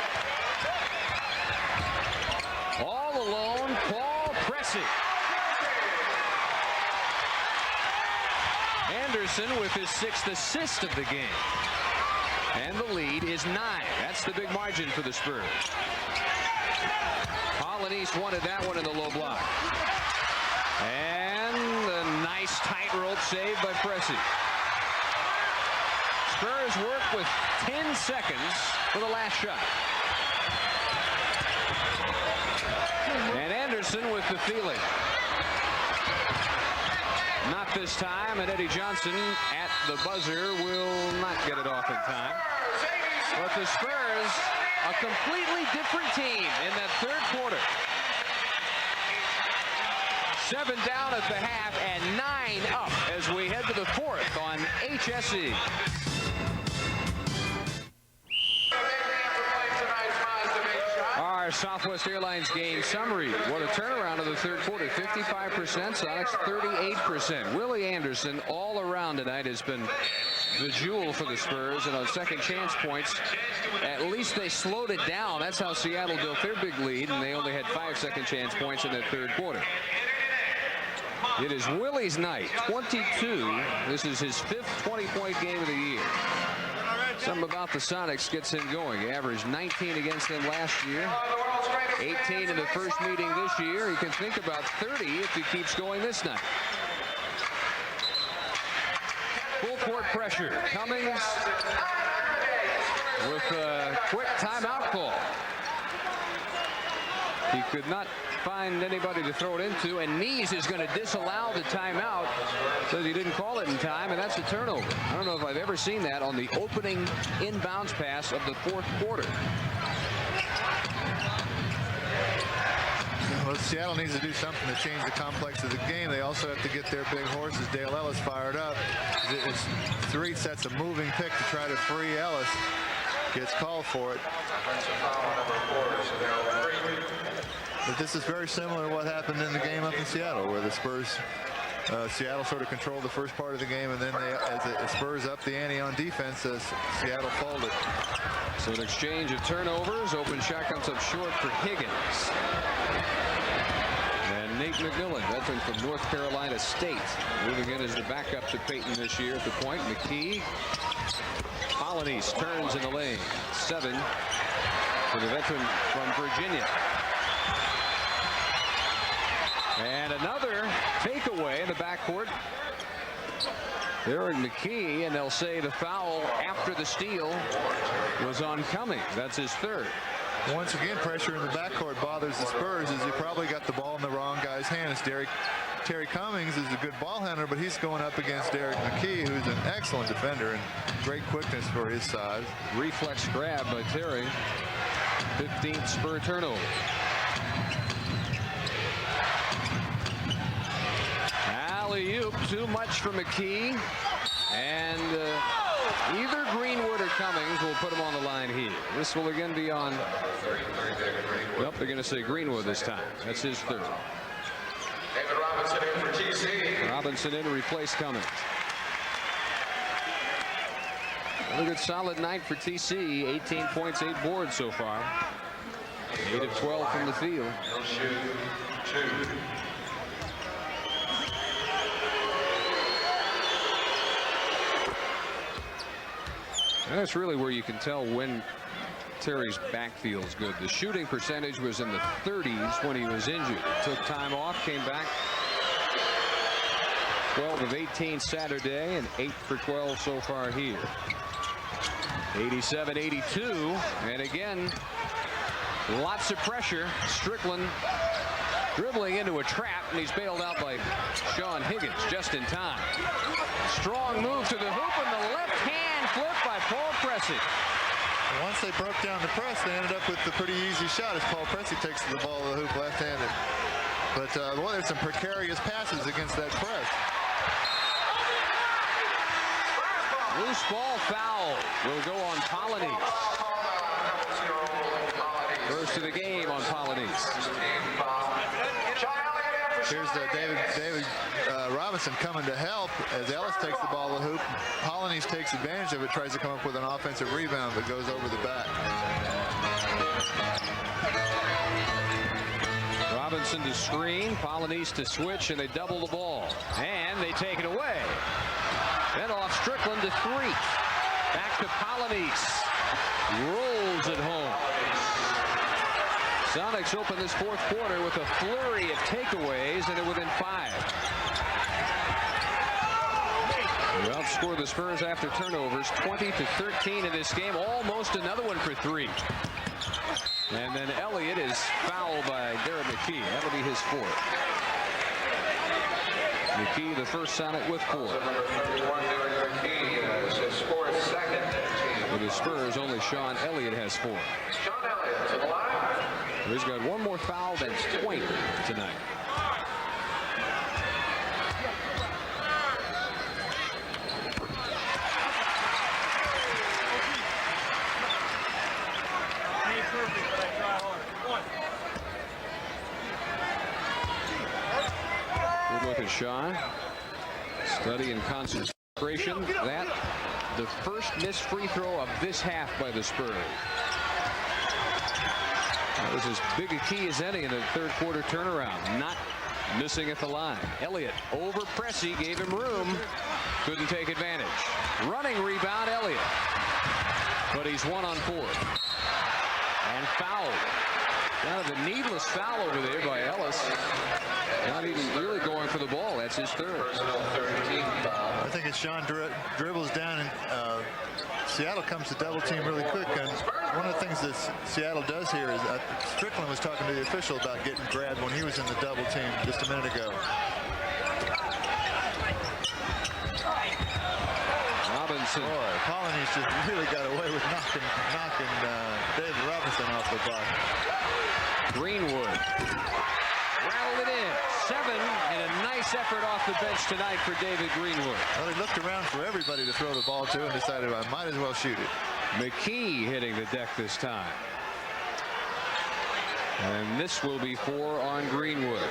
All alone, Paul Pressey. Anderson with his 6th assist of the game. And the lead is 9. That's the big margin for the Spurs. Polonese wanted that one in the low block. And a nice tightrope save by Pressey. Spurs work with 10 seconds for the last shot. And Anderson with the feeling. Not this time, and Eddie Johnson at the buzzer will not get it off in time. But the Spurs, a completely different team in that third quarter. 7 down at the half and 9 up as we head to the fourth on HSE. Our Southwest Airlines game summary. What a turnaround of the third quarter. 55%, Sonics 38%. Willie Anderson all around tonight has been the jewel for the Spurs, and on second chance points, at least they slowed it down. That's how Seattle built their big lead, and they only had 5 second chance points in that third quarter. It is Willie's night. 22. This is his 5th 20-point game of the year. Something about the Sonics gets him going. He averaged 19 against them last year. 18 in the first meeting this year. He can think about 30 if he keeps going this night. Full court pressure. Cummings with a quick timeout call. He could not find anybody to throw it into, and Nees is going to disallow the timeout. Says he didn't call it in time, and that's a turnover. I don't know if I've ever seen that on the opening inbounds pass of the fourth quarter. Well, Seattle needs to do something to change the complex of the game. They also have to get their big horses, Dale Ellis, fired up. It's 3 sets of moving pick to try to free Ellis. Gets called for it. But this is very similar to what happened in the game up in Seattle, where the Spurs Seattle sort of controlled the first part of the game, and then as the Spurs up the ante on defense, Seattle folded. So an exchange of turnovers. Open shot comes up short for Higgins. And Nate McMillan, veteran from North Carolina State, moving in as the backup to Peyton this year at the point. McKee. Polynice turns in the lane. 7 for the veteran from Virginia. And another takeaway in the backcourt. There in McKee, and they'll say the foul after the steal was on Cummings. That's his 3rd. Once again, pressure in the backcourt bothers the Spurs as he probably got the ball in the wrong guy's hands. Terry Cummings is a good ball handler, but he's going up against Derek McKee, who's an excellent defender and great quickness for his size. Reflex grab by Terry. 15th Spur turnover. Alley-oop, too much for McKee. And either Greenwood or Cummings will put him on the line here. This will again be on. Nope, they're going to say Greenwood this time. That's his 3rd. David Robinson in for TC. Robinson in to replace Cummings. Another good solid night for TC. 18 points, 8 boards so far. 8 of 12 from the field. He'll shoot 2. And that's really where you can tell when Terry's backfield's good. The shooting percentage was in the 30s when he was injured. Took time off, came back. 12 of 18 Saturday and 8 for 12 so far here. 87-82, and again, lots of pressure. Strickland dribbling into a trap, and he's bailed out by Sean Higgins just in time. Strong move to the hoop, and the left hand flip by Paul Pressey. Once they broke down the press, they ended up with a pretty easy shot as Paul Pressey takes the ball to the hoop left-handed. But boy, there's some precarious passes against that press. Loose ball foul will go on Polynice. First of the game on Polynice. Here's David Robinson coming to help as Ellis takes the ball to the hoop. Polynice takes advantage of it, tries to come up with an offensive rebound, but goes over the back. Robinson to screen, Polynice to switch, and they double the ball. And they take it away. Then off Strickland to 3. Back to Polynice. Rolls it home. Sonics open this 4th quarter with a flurry of takeaways, and they're within 5. They outscore the Spurs after turnovers 20-13 in this game. Almost another one for 3. And then Elliott is fouled by Derek McKee. That'll be his 4th. McKee, the first Sonic with 4. For the Spurs, only Sean Elliott has 4. Sean Elliott to the line. He's got one more foul than point tonight. Good look at Sean. Study and concentration. That the first missed free throw of this half by the Spurs. That was as big a key as any in the 3rd quarter turnaround. Not missing at the line. Elliott over Pressey, gave him room. Couldn't take advantage. Running rebound, Elliott. But he's 1 on 4. And fouled. Kind of a needless foul over there by Ellis. Not even really going for the ball. That's his 3rd. I think as Sean dribbles down and Seattle comes to double team really quick. And one of the things that Seattle does here is Strickland was talking to the official about getting grabbed when he was in the double team just a minute ago. Robinson. Boy, Polynice just really got away with knocking David Robinson off the block. Greenwood. Rattled it in. 7, and a nice effort off the bench tonight for David Greenwood. Well, he looked around for everybody to throw the ball to and decided I might as well shoot it. McKee hitting the deck this time. And this will be 4 on Greenwood.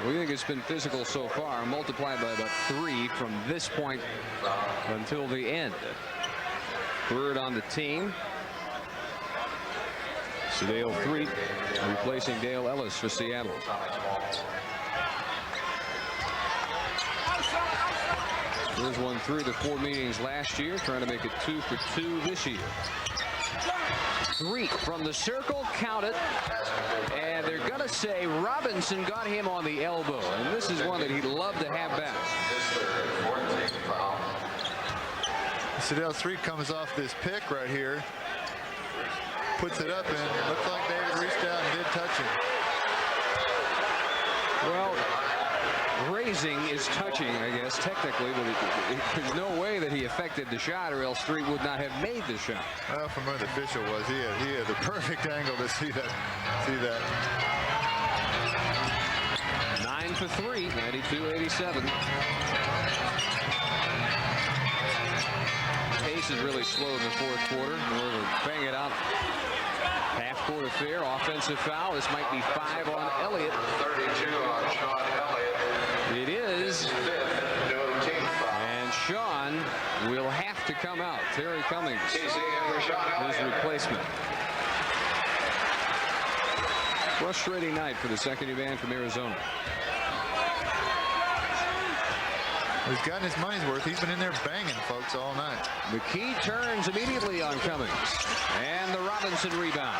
We think it's been physical so far, multiplied by about 3 from this point until the end. 3rd on the team. Sedale Threet replacing Dale Ellis for Seattle. Spurs won 3 of the 4 meetings last year, trying to make it 2 for 2 this year. Threet from the circle, count it, and they're going to say Robinson got him on the elbow, and this is one that he'd love to have back. Sedale Threet comes off this pick right here, puts it up, and it looks like David reached out and did touch him. Well, raising is touching, I guess, technically, but there's no way that he affected the shot, or else Threet would not have made the shot. Well, from where the official was, he had the perfect angle to see that. 9 for 3, 92-87. Pace is really slow in the 4th quarter. We'll bang it out. Half-court affair, offensive foul. This might be 5 on Elliott. 32 on Sean Elliott. It is. And Sean will have to come out. Terry Cummings, his replacement. Frustrating night for the second man from Arizona. He's gotten his money's worth. He's been in there banging folks all night. McKee turns immediately on Cummings. And the Robinson rebound.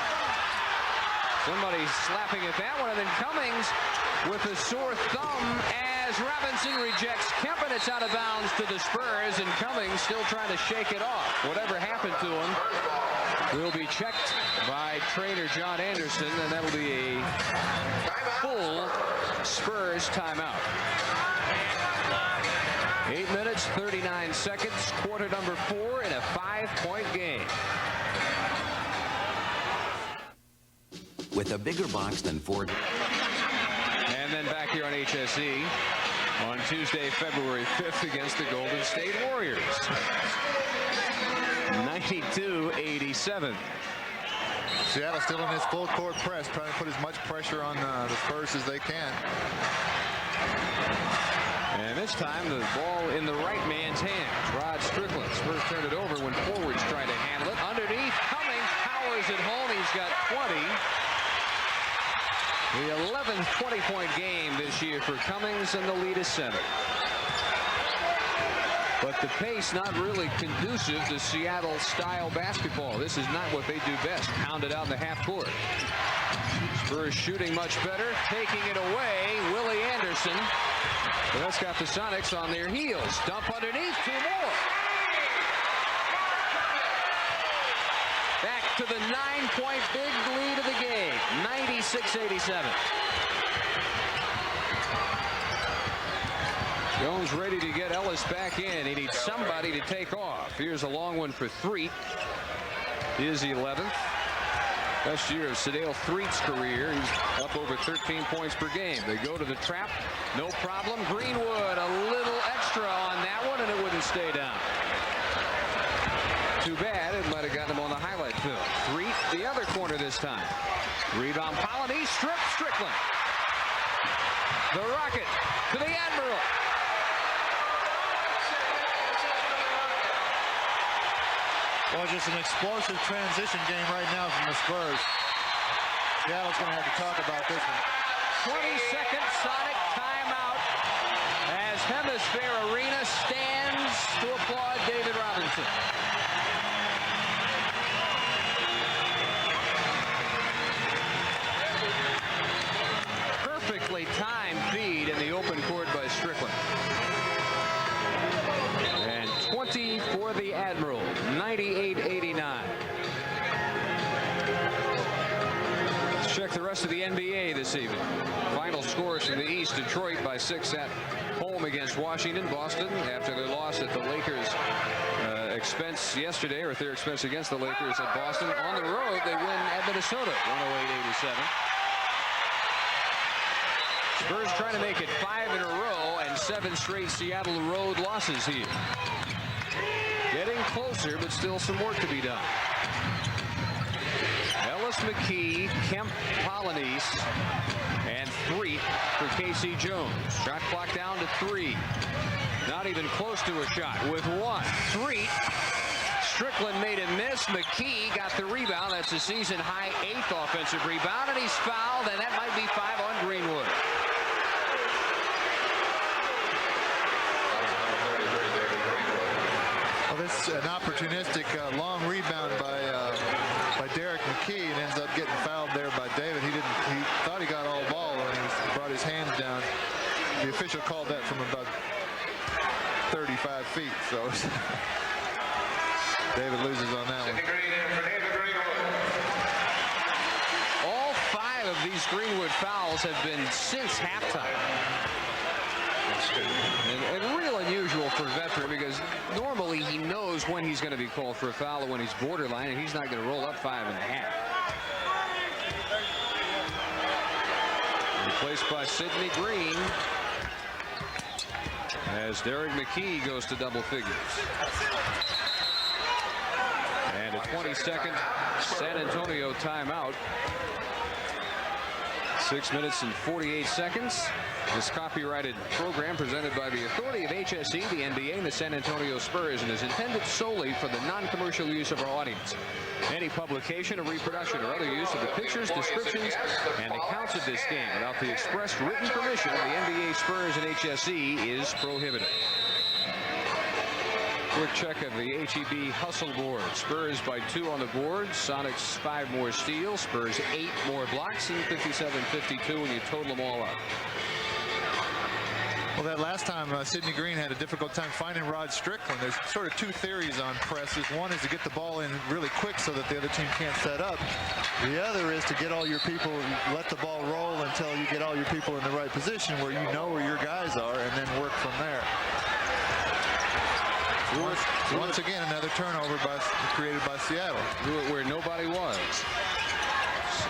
Somebody slapping at that one, and then Cummings with a sore thumb as Robinson rejects Kemp, and it's out of bounds to the Spurs, and Cummings still trying to shake it off. Whatever happened to him will be checked by trainer John Anderson, and that'll be a full Spurs timeout. 8 minutes, 39 seconds, quarter number 4 in a 5-point game. With a bigger box than Ford. And then back here on HSE on Tuesday, February 5th against the Golden State Warriors. 92-87. Seattle still in this full court press, trying to put as much pressure on the Spurs as they can. And this time the ball in the right man's hands. Rod Strickland. Spurs turned it over when forwards tried to handle it. Underneath, Cummings powers it home. He's got 20. The 11th 20-point game this year for Cummings, and the lead is 7. But the pace not really conducive to Seattle-style basketball. This is not what they do best. Pound it out in the half court. Spurs shooting much better. Taking it away, Willie Anderson. But that's got the Sonics on their heels. Dump underneath, 2 more. Back to the 9-point big lead of the game, 96-87. Jones ready to get Ellis back in. He needs somebody to take off. Here's a long one for Threet. His 11th. Best year of Sedale Threet's career. He's up over 13 points per game. They go to the trap. No problem. Greenwood a little extra on that one, and it wouldn't stay down. Too bad. It might have gotten him on the highlight film. Threet the other corner this time. Rebound Polony. Strip Strickland. The Rocket to the Admiral. Well, just an explosive transition game right now from the Spurs. Seattle's going to have to talk about this one. 20-second Sonic timeout as Hemisphere Arena stands to applaud David Robinson. Perfectly timed feed in the open court by Strickland. And 20 for the Admiral, 98-89. Let's check the rest of the NBA this evening. Final scores from the East: Detroit by 6 at home against Washington. Boston, after their loss at the Lakers' expense yesterday, or at their expense against the Lakers at Boston. On the road, they win at Minnesota, 108-87. Spurs trying to make it 5 in a row and 7 straight Seattle road losses here. Getting closer, but still some work to be done. Ellis, McKee, Kemp, Polynice, and Threet for Casey Jones. Shot clock down to 3. Not even close to a shot with 1. Threet. Strickland made a miss. McKee got the rebound. That's a season-high 8th offensive rebound, and he's fouled, and that might be 5 on Greenwood. Well, this is an opportunistic long rebound by Derek McKee, and ends up getting fouled there by David. He thought he got all ball, and he brought his hands down. The official called that from about 35 feet, so David loses on that one. All 5 of these Greenwood fouls have been since halftime. And real unusual for a veteran, because normally he knows when he's going to be called for a foul or when he's borderline, and he's not going to roll up 5.5. Replaced by Sidney Green as Derek McKee goes to double figures. And a 20-second San Antonio timeout. 6 minutes and 48 seconds. This copyrighted program presented by the authority of HSE, the NBA, and the San Antonio Spurs, and is intended solely for the non-commercial use of our audience. Any publication or reproduction or other use of the pictures, descriptions, and accounts of this game without the express written permission of the NBA, Spurs, and HSE is prohibited. Quick check of the HEB hustle board. Spurs by 2 on the board. Sonics 5 more steals. Spurs 8 more blocks, and 57-52 when you total them all up. Well, that last time, Sidney Green had a difficult time finding Rod Strickland. There's sort of 2 theories on presses. One is to get the ball in really quick so that the other team can't set up. The other is to get all your people, let the ball roll until you get all your people in the right position where you know where your guys are, and then work from there. Once again, another turnover created by Seattle. Do it where nobody was.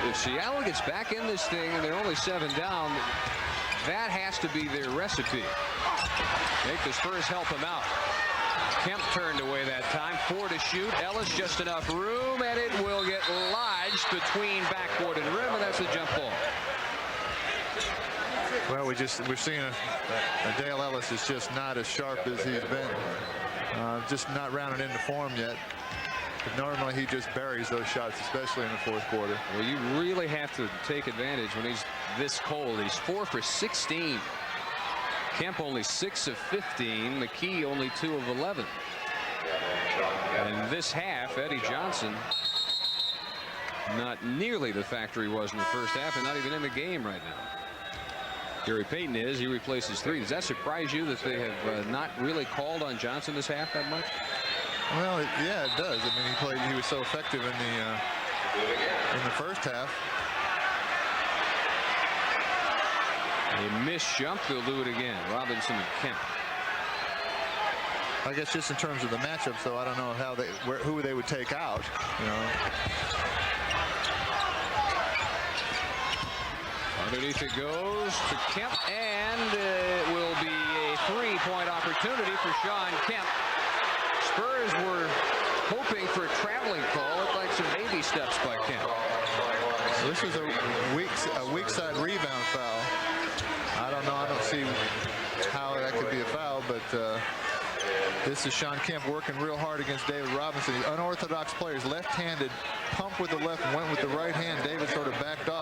If Seattle gets back in this thing and they're only 7 down, that has to be their recipe. Make the Spurs help him out. Kemp turned away that time. 4 to shoot. Ellis just enough room, and it will get lodged between backboard and rim, and that's a jump ball. Well, we're seeing a Dale Ellis is just not as sharp as he's been. Just not rounded into form yet. But normally he just buries those shots, especially in the 4th quarter. Well, you really have to take advantage when he's this cold. He's 4 for 16. Kemp only 6 of 15. McKee only 2 of 11. And this half, Eddie Johnson not nearly the factor he was in the first half, and not even in the game right now. Gary Payton is. He replaces 3. Does that surprise you that they have not really called on Johnson this half that much? Well, yeah, it does. I mean, he was so effective in the first half. A missed jump. They'll do it again. Robinson and Kemp. I guess just in terms of the matchup, though, I don't know who they would take out. You know. Underneath it goes to Kemp, and it will be a 3-point opportunity for Sean Kemp. Spurs were hoping for a traveling call. Looked like some baby steps by Kemp. So this is a weak side rebound foul. I don't know. I don't see how that could be a foul, but this is Sean Kemp working real hard against David Robinson. The unorthodox players, left-handed, pump with the left, went with the right hand. David sort of backed off.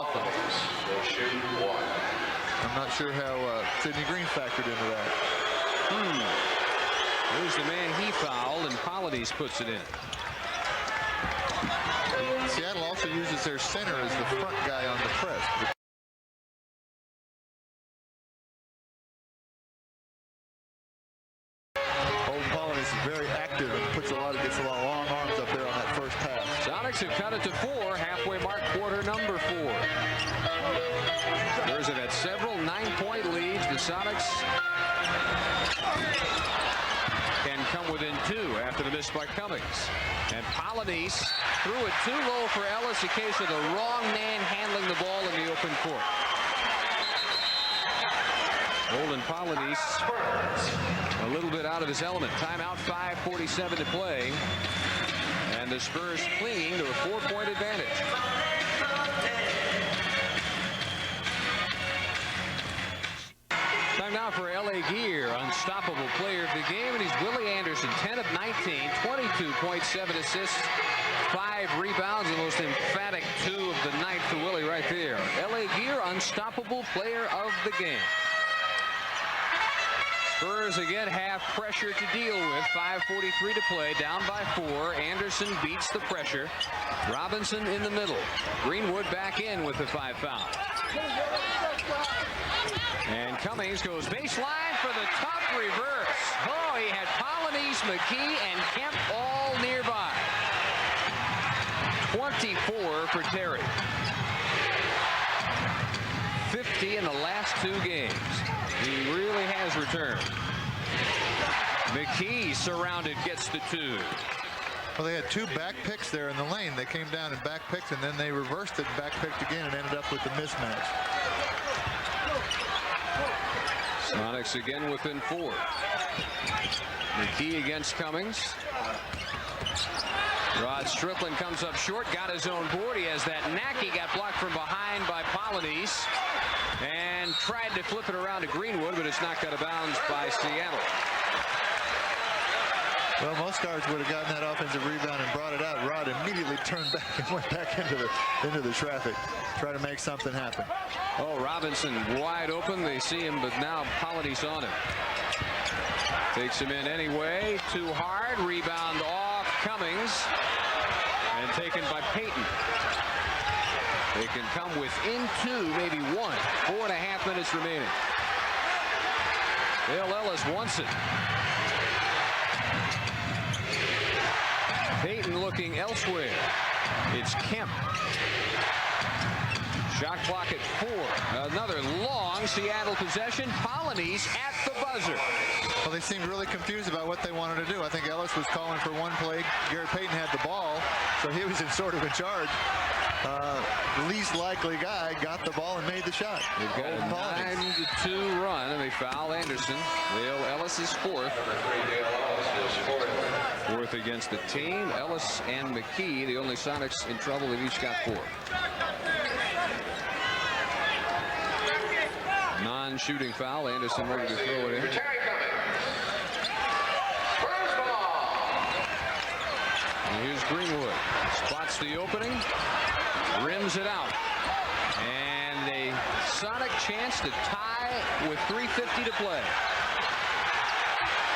I'm not sure how Sidney Green factored into that. Here's the man he fouled, and Polynice puts it in. Seattle also uses their center as the front guy on the press. Polynice is very active and gets a lot of long arms up there on that first pass. Sonics have cut it to 4, halfway mark, quarter number 4. Spurs have had several 9-point leads. The Sonics can come within 2 after the miss by Cummings. And Polynice threw it too low for Ellis, a case of the wrong man handling the ball in the open court. Olden Polynice a little bit out of his element. Timeout, 5:47 to play. And And the Spurs clinging to a 4-point advantage. Time now for L.A. Gear, unstoppable player of the game, and he's Willie Anderson, 10 of 19, 22.7 assists, 5 rebounds, the most emphatic 2 of the night for Willie right there. L.A. Gear, unstoppable player of the game. Spurs again have pressure to deal with. 5:43 to play, down by 4. Anderson beats the pressure. Robinson in the middle. Greenwood back in with the 5 foul. And Cummings goes baseline for the tough reverse. Oh, he had Polynice, McKee, and Kemp all nearby. 24 for Terry. 50 in the last 2 games. He really has returned. McKee surrounded, gets the 2. Well, they had 2 back picks there in the lane. They came down and back picked, and then they reversed it and back picked again and ended up with the mismatch. Sonics again within 4. McKee against Cummings. Rod Strickland comes up short, got his own board. He has that knack. He got blocked from behind by Polynice and tried to flip it around to Greenwood, but it's knocked out of bounds by Seattle. Well, most guards would have gotten that offensive rebound and brought it out. Rod immediately turned back and went back into the traffic, try to make something happen. Oh, Robinson wide open. They see him, but now Polynice on him. Takes him in anyway. Too hard. Rebound off Cummings and taken by Payton. They can come within 2, maybe 1. 4.5 minutes remaining. Dale Ellis wants it. Payton looking elsewhere. It's Kemp. Shot clock at 4. Another long Seattle possession. Polynice at the buzzer. Well, they seemed really confused about what they wanted to do. I think Ellis was calling for one play. Gary Payton had the ball, so he was sort of in charge. Least likely guy got the ball and made the shot. They've got a 9-2 run, and they foul Anderson. Dale Ellis is 4th. 4th against the team. Ellis and McKee, the only Sonics in trouble. They've each got 4. Non-shooting foul. Anderson ready to throw it in. And here's Greenwood. Spots the opening. Rims it out. And a Sonic chance to tie with 3:50 to play.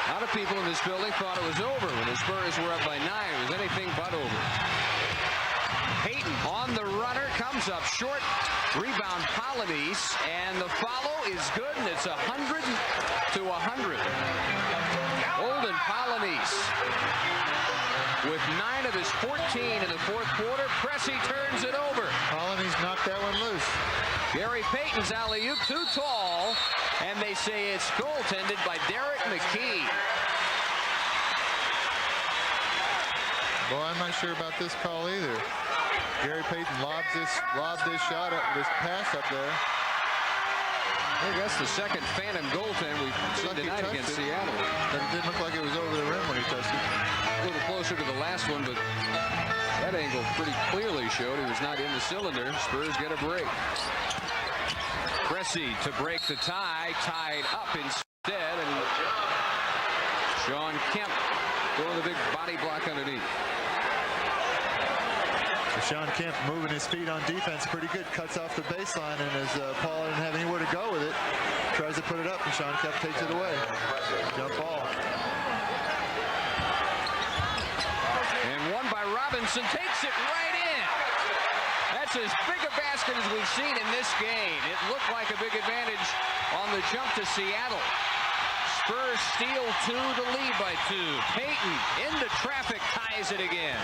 A lot of people in this building thought it was over when the Spurs were up by 9. It was anything but over. Payton on the runner, comes up short. Rebound Polynice, and the follow is good, and it's 100 to 100. Olden Polynice with 9 of his 14 in the 4th quarter. Pressey turns it over. Polynice knocked that one loose. Gary Payton's alley-oop too tall, and they say it's goaltended by Derek McKee. Boy, I'm not sure about this call either. Gary Payton lobbed this shot up, this pass up there. I think that's the second phantom goaltend we've seen tonight against Seattle. But it didn't look like it was over the rim when he touched it. A little closer to the last one, but that angle pretty clearly showed he was not in the cylinder. Spurs get a break. Pressey to break the tie, tied up instead, and Sean Kemp throwing the big body block underneath. Sean Kemp moving his feet on defense pretty good, cuts off the baseline, and as Paul didn't have anywhere to go with it, tries to put it up, and Sean Kemp takes it away. Jump ball. And one by Robinson, takes it right in. That's as big a basket as we've seen in this game. It looked like a big advantage on the jump to Seattle. Spurs steal 2 to lead by 2. Payton into traffic, ties it again.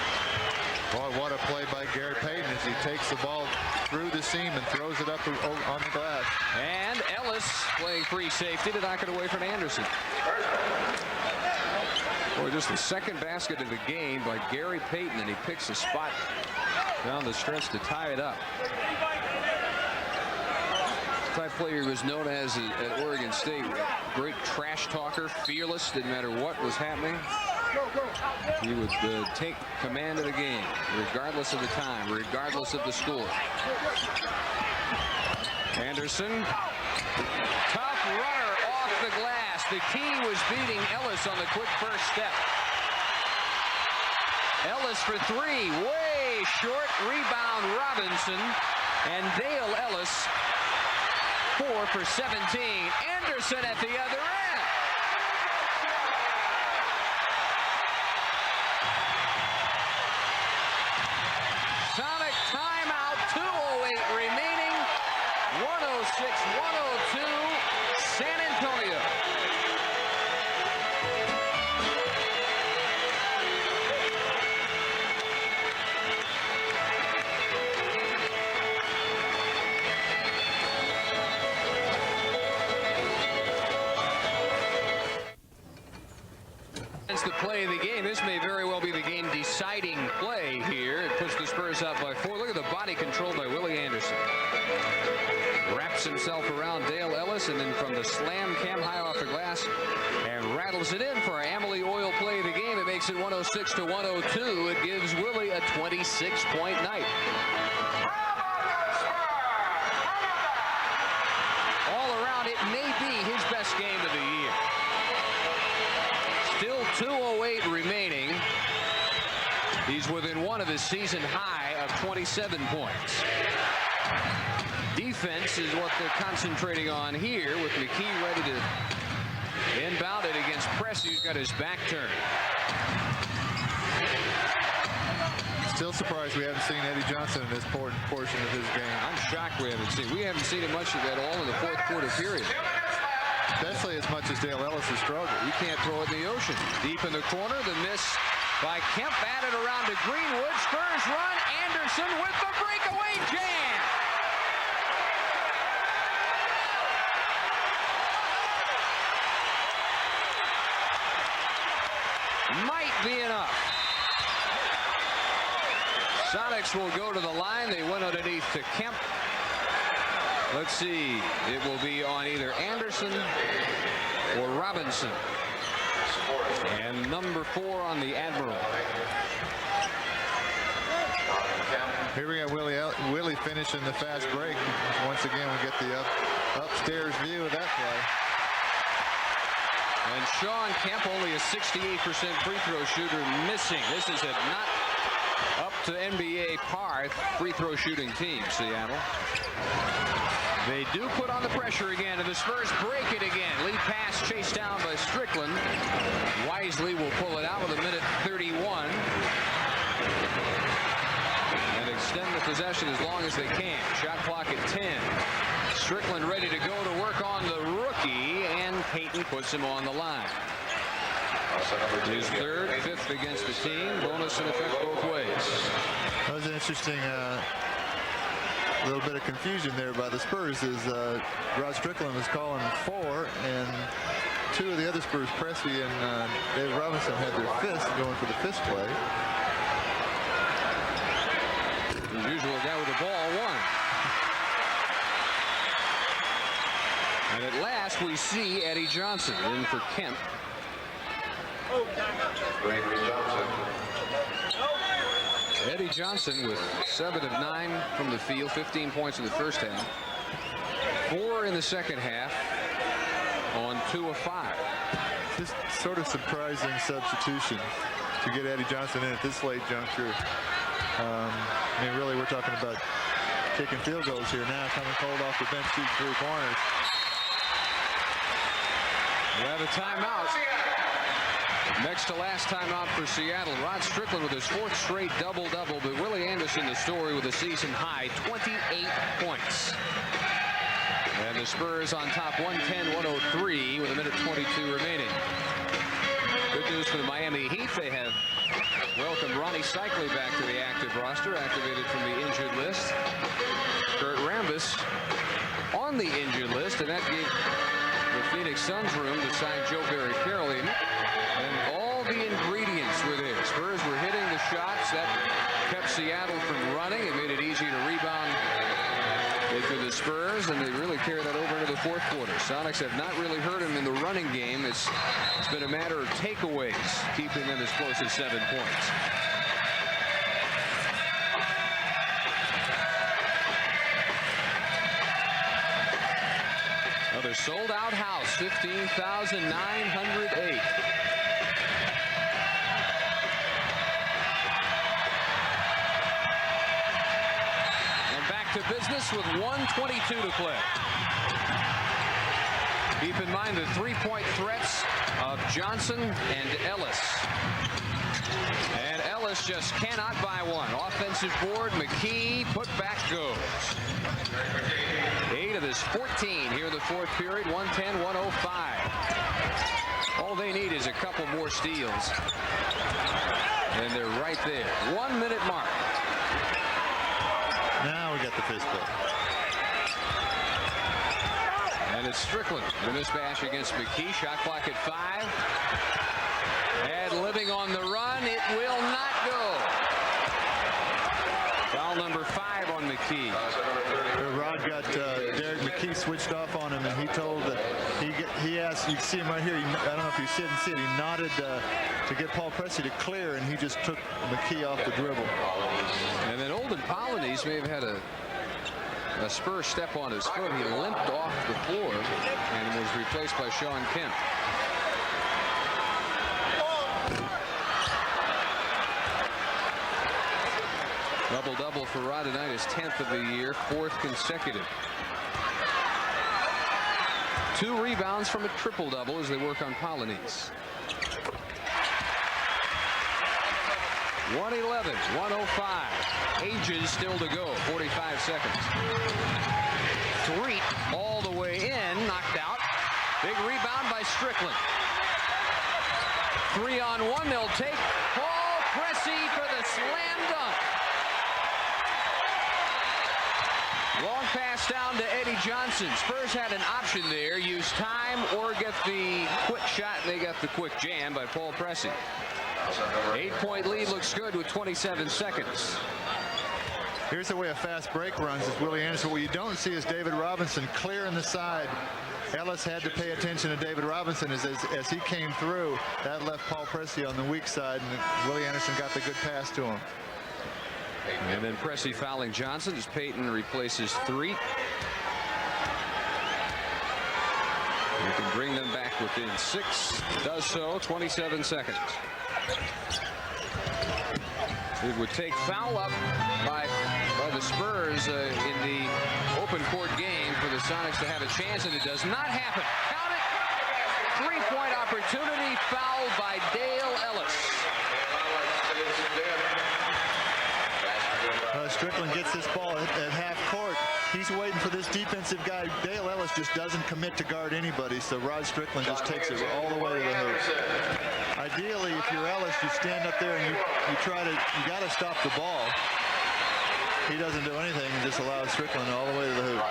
Boy, what a play by Gary Payton as he takes the ball through the seam and throws it up on the glass. And Ellis playing free safety to knock it away from Anderson. Boy, just the second basket of the game by Gary Payton, and he picks a spot down the stretch to tie it up. Type player he was known as at Oregon State. Great trash talker, fearless, didn't matter what was happening. He would take command of the game, regardless of the time, regardless of the score. Anderson, tough runner off the glass. The key was beating Ellis on the quick first step. Ellis for three, way short. Rebound Robinson, and Dale Ellis 4 for 17. Anderson at the other end. Sonic timeout, 2:08 remaining. 106-102, San Antonio. It's the play of the game. This may very well be the game-deciding play here. It puts the Spurs up by 4. Look at the body control by Willie Anderson. Wraps himself around Dale Ellis, and then from the slam cam high off the glass, and rattles it in for our Amalie Oil play of the game. It makes it 106-102. It gives Willie a 26-point night. All around, it may be his best game of the year. Still 2:08 remaining. He's within one of his season high of 27 points. Defense is what they're concentrating on here, with McKee ready to inbound it against Pressey, who's got his back turned. Still surprised we haven't seen Eddie Johnson in this portion of his game. I'm shocked we haven't seen him much of that all in the fourth quarter period. Especially as much as Dale Ellis has struggled. You can't throw it in the ocean. Deep in the corner, the miss by Kemp, batted around to Greenwood. Spurs run. Anderson with the breakaway jam. Might be enough. Sonics will go to the line. They went underneath to Kemp. Let's see. It will be on either Anderson or Robinson. And number 4 on the Admiral. Here we got Willie finishing the fast break. Once again, we get the upstairs view of that play. And Sean Kemp, only a 68% free throw shooter, missing. This is a not up to NBA par free throw shooting team, Seattle. They do put on the pressure again, and the Spurs break it again. Lead pass chased down by Strickland. Wisely will pull it out with 1:31. And extend the possession as long as they can. Shot clock at 10. Strickland ready to go to work on the rookie, and Payton puts him on the line. His third, 5th against the team. Bonus in effect both ways. That was an interesting little bit of confusion there by the Spurs, as Rod Strickland was calling 4, and 2 of the other Spurs, Pressey and Dave Robinson, had their fist going for the fist play. As usual, guy with the ball won. And at last we see Eddie Johnson in for Kemp. Eddie Johnson with 7 of 9 from the field, 15 points in the first half, 4 in the second half on 2 of 5. Just sort of surprising substitution to get Eddie Johnson in at this late juncture. I mean, really, we're talking about kicking field goals here now, coming cold off the bench, shooting 3 pointers. We have a timeout. Next to last timeout for Seattle. Rod Strickland with his 4th straight double-double, but Willie Anderson, the story, with a season high 28 points. And the Spurs on top 110-103 with 1:22 remaining. Good news for the Miami Heat. They have welcomed Ronnie Cycli back to the active roster, activated from the injured list. Kurt Rambis on the injured list, and that gave the Phoenix Suns room to sign Joe Barry Carroll in. And all the ingredients were there. Spurs were hitting the shots that kept Seattle from running. It made it easy to rebound for the Spurs, and they really carry that over into the fourth quarter. Sonics have not really hurt him in the running game. It's been a matter of takeaways, keeping them as close as 7 points. Another sold-out house, 15,908. To business with 1:22 to play. Keep in mind the three-point threats of Johnson and Ellis. And Ellis just cannot buy one. Offensive board, McKee, put back goes. 8 of his 14 here in the fourth period, 110-105. All they need is a couple more steals. And they're right there. 1 minute mark. Now we got the fist bump. And it's Strickland. The mismatch against McKee. Shot clock at 5. And living on the run. It will not go. Foul number 5 on McKee. Rod got Derek McKee switched off on him, and he told that he asked. You can see him right here. I don't know if you see it. He nodded to get Paul Pressey to clear, and he just took McKee off the dribble. And then Olden Polynice may have had a Spur step on his foot. He limped off the floor and was replaced by Sean Kemp. Double-double for Rod tonight, his 10th of the year, 4th consecutive. 2 rebounds from a triple-double as they work on Polynice. 111, 105. Ages still to go. 45 seconds. Threet all the way in. Knocked out. Big rebound by Strickland. 3-on-1. They'll take Paul Pressey for the slam dunk. Long pass down to Eddie Johnson. Spurs had an option there. Use time or get the quick shot. They got the quick jam by Paul Pressey. 8-point lead looks good with 27 seconds. Here's the way a fast break runs is Willie Anderson. What you don't see is David Robinson clearing the side. Ellis had to pay attention to David Robinson as he came through. That left Paul Pressey on the weak side, and Willie Anderson got the good pass to him. And then Pressey fouling Johnson as Payton replaces Threet. You can bring them back within 6. Does so. 27 seconds. It would take foul up by the Spurs in the open court game for the Sonics to have a chance, and it does not happen. Count it. 3-point opportunity, fouled by Dale Ellis. Strickland gets this ball at half court. He's waiting for this defensive guy. Dale Ellis just doesn't commit to guard anybody, so Rod Strickland just takes it all the way to the hoop. Ideally, if you're Ellis, you stand up there and you got to stop the ball. He doesn't do anything and just allows Strickland all the way to the hoop.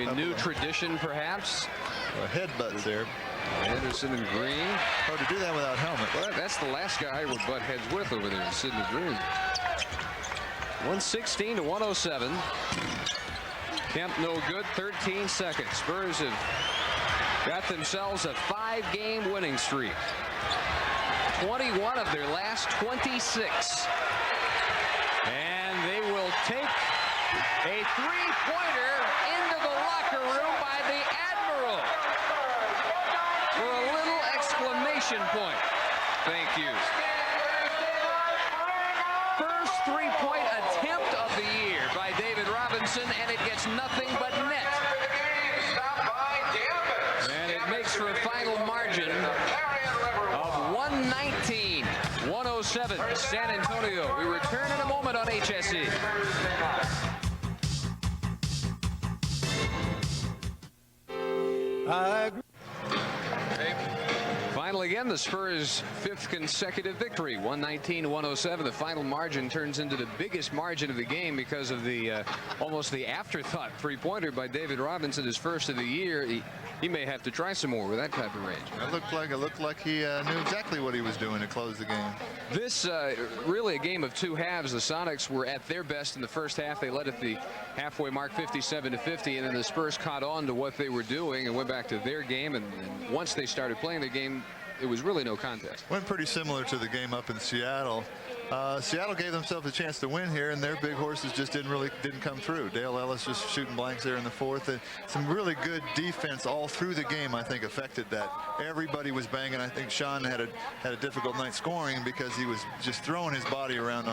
A new tradition, perhaps. Headbutts there. Anderson and Green. Hard to do that without helmet. Well, that's the last guy I would butt heads with over there, Sidney Green. 116-107. Kemp no good. 13 seconds. Spurs have got themselves a 5-game winning streak. 21 of their last 26. And they will take a 3-pointer into the locker room by the Admiral for a little exclamation point. Thank you. First 3-point attempt of the year by David Robinson, and it gets nothing but net. And it makes for a final margin of 119-107. San Antonio. We return in a moment on HSE. Finally, again, the Spurs' 5th consecutive victory, 119-107. The final margin turns into the biggest margin of the game because of the almost the afterthought 3-pointer by David Robinson, his first of the year. he may have to try some more with that type of range. It looked like he knew exactly what he was doing to close the game. This really a game of two halves. The Sonics were at their best in the first half. They led at the halfway mark 57-50, and then the Spurs caught on to what they were doing and went back to their game. And once they started playing the game, it was really no contest. Went pretty similar to the game up in Seattle. Seattle gave themselves a chance to win here, and their big horses just didn't come through. Dale Ellis just shooting blanks there in the fourth. Some really good defense all through the game, I think, affected that. Everybody was banging. I think Sean had a difficult night scoring because he was just throwing his body around.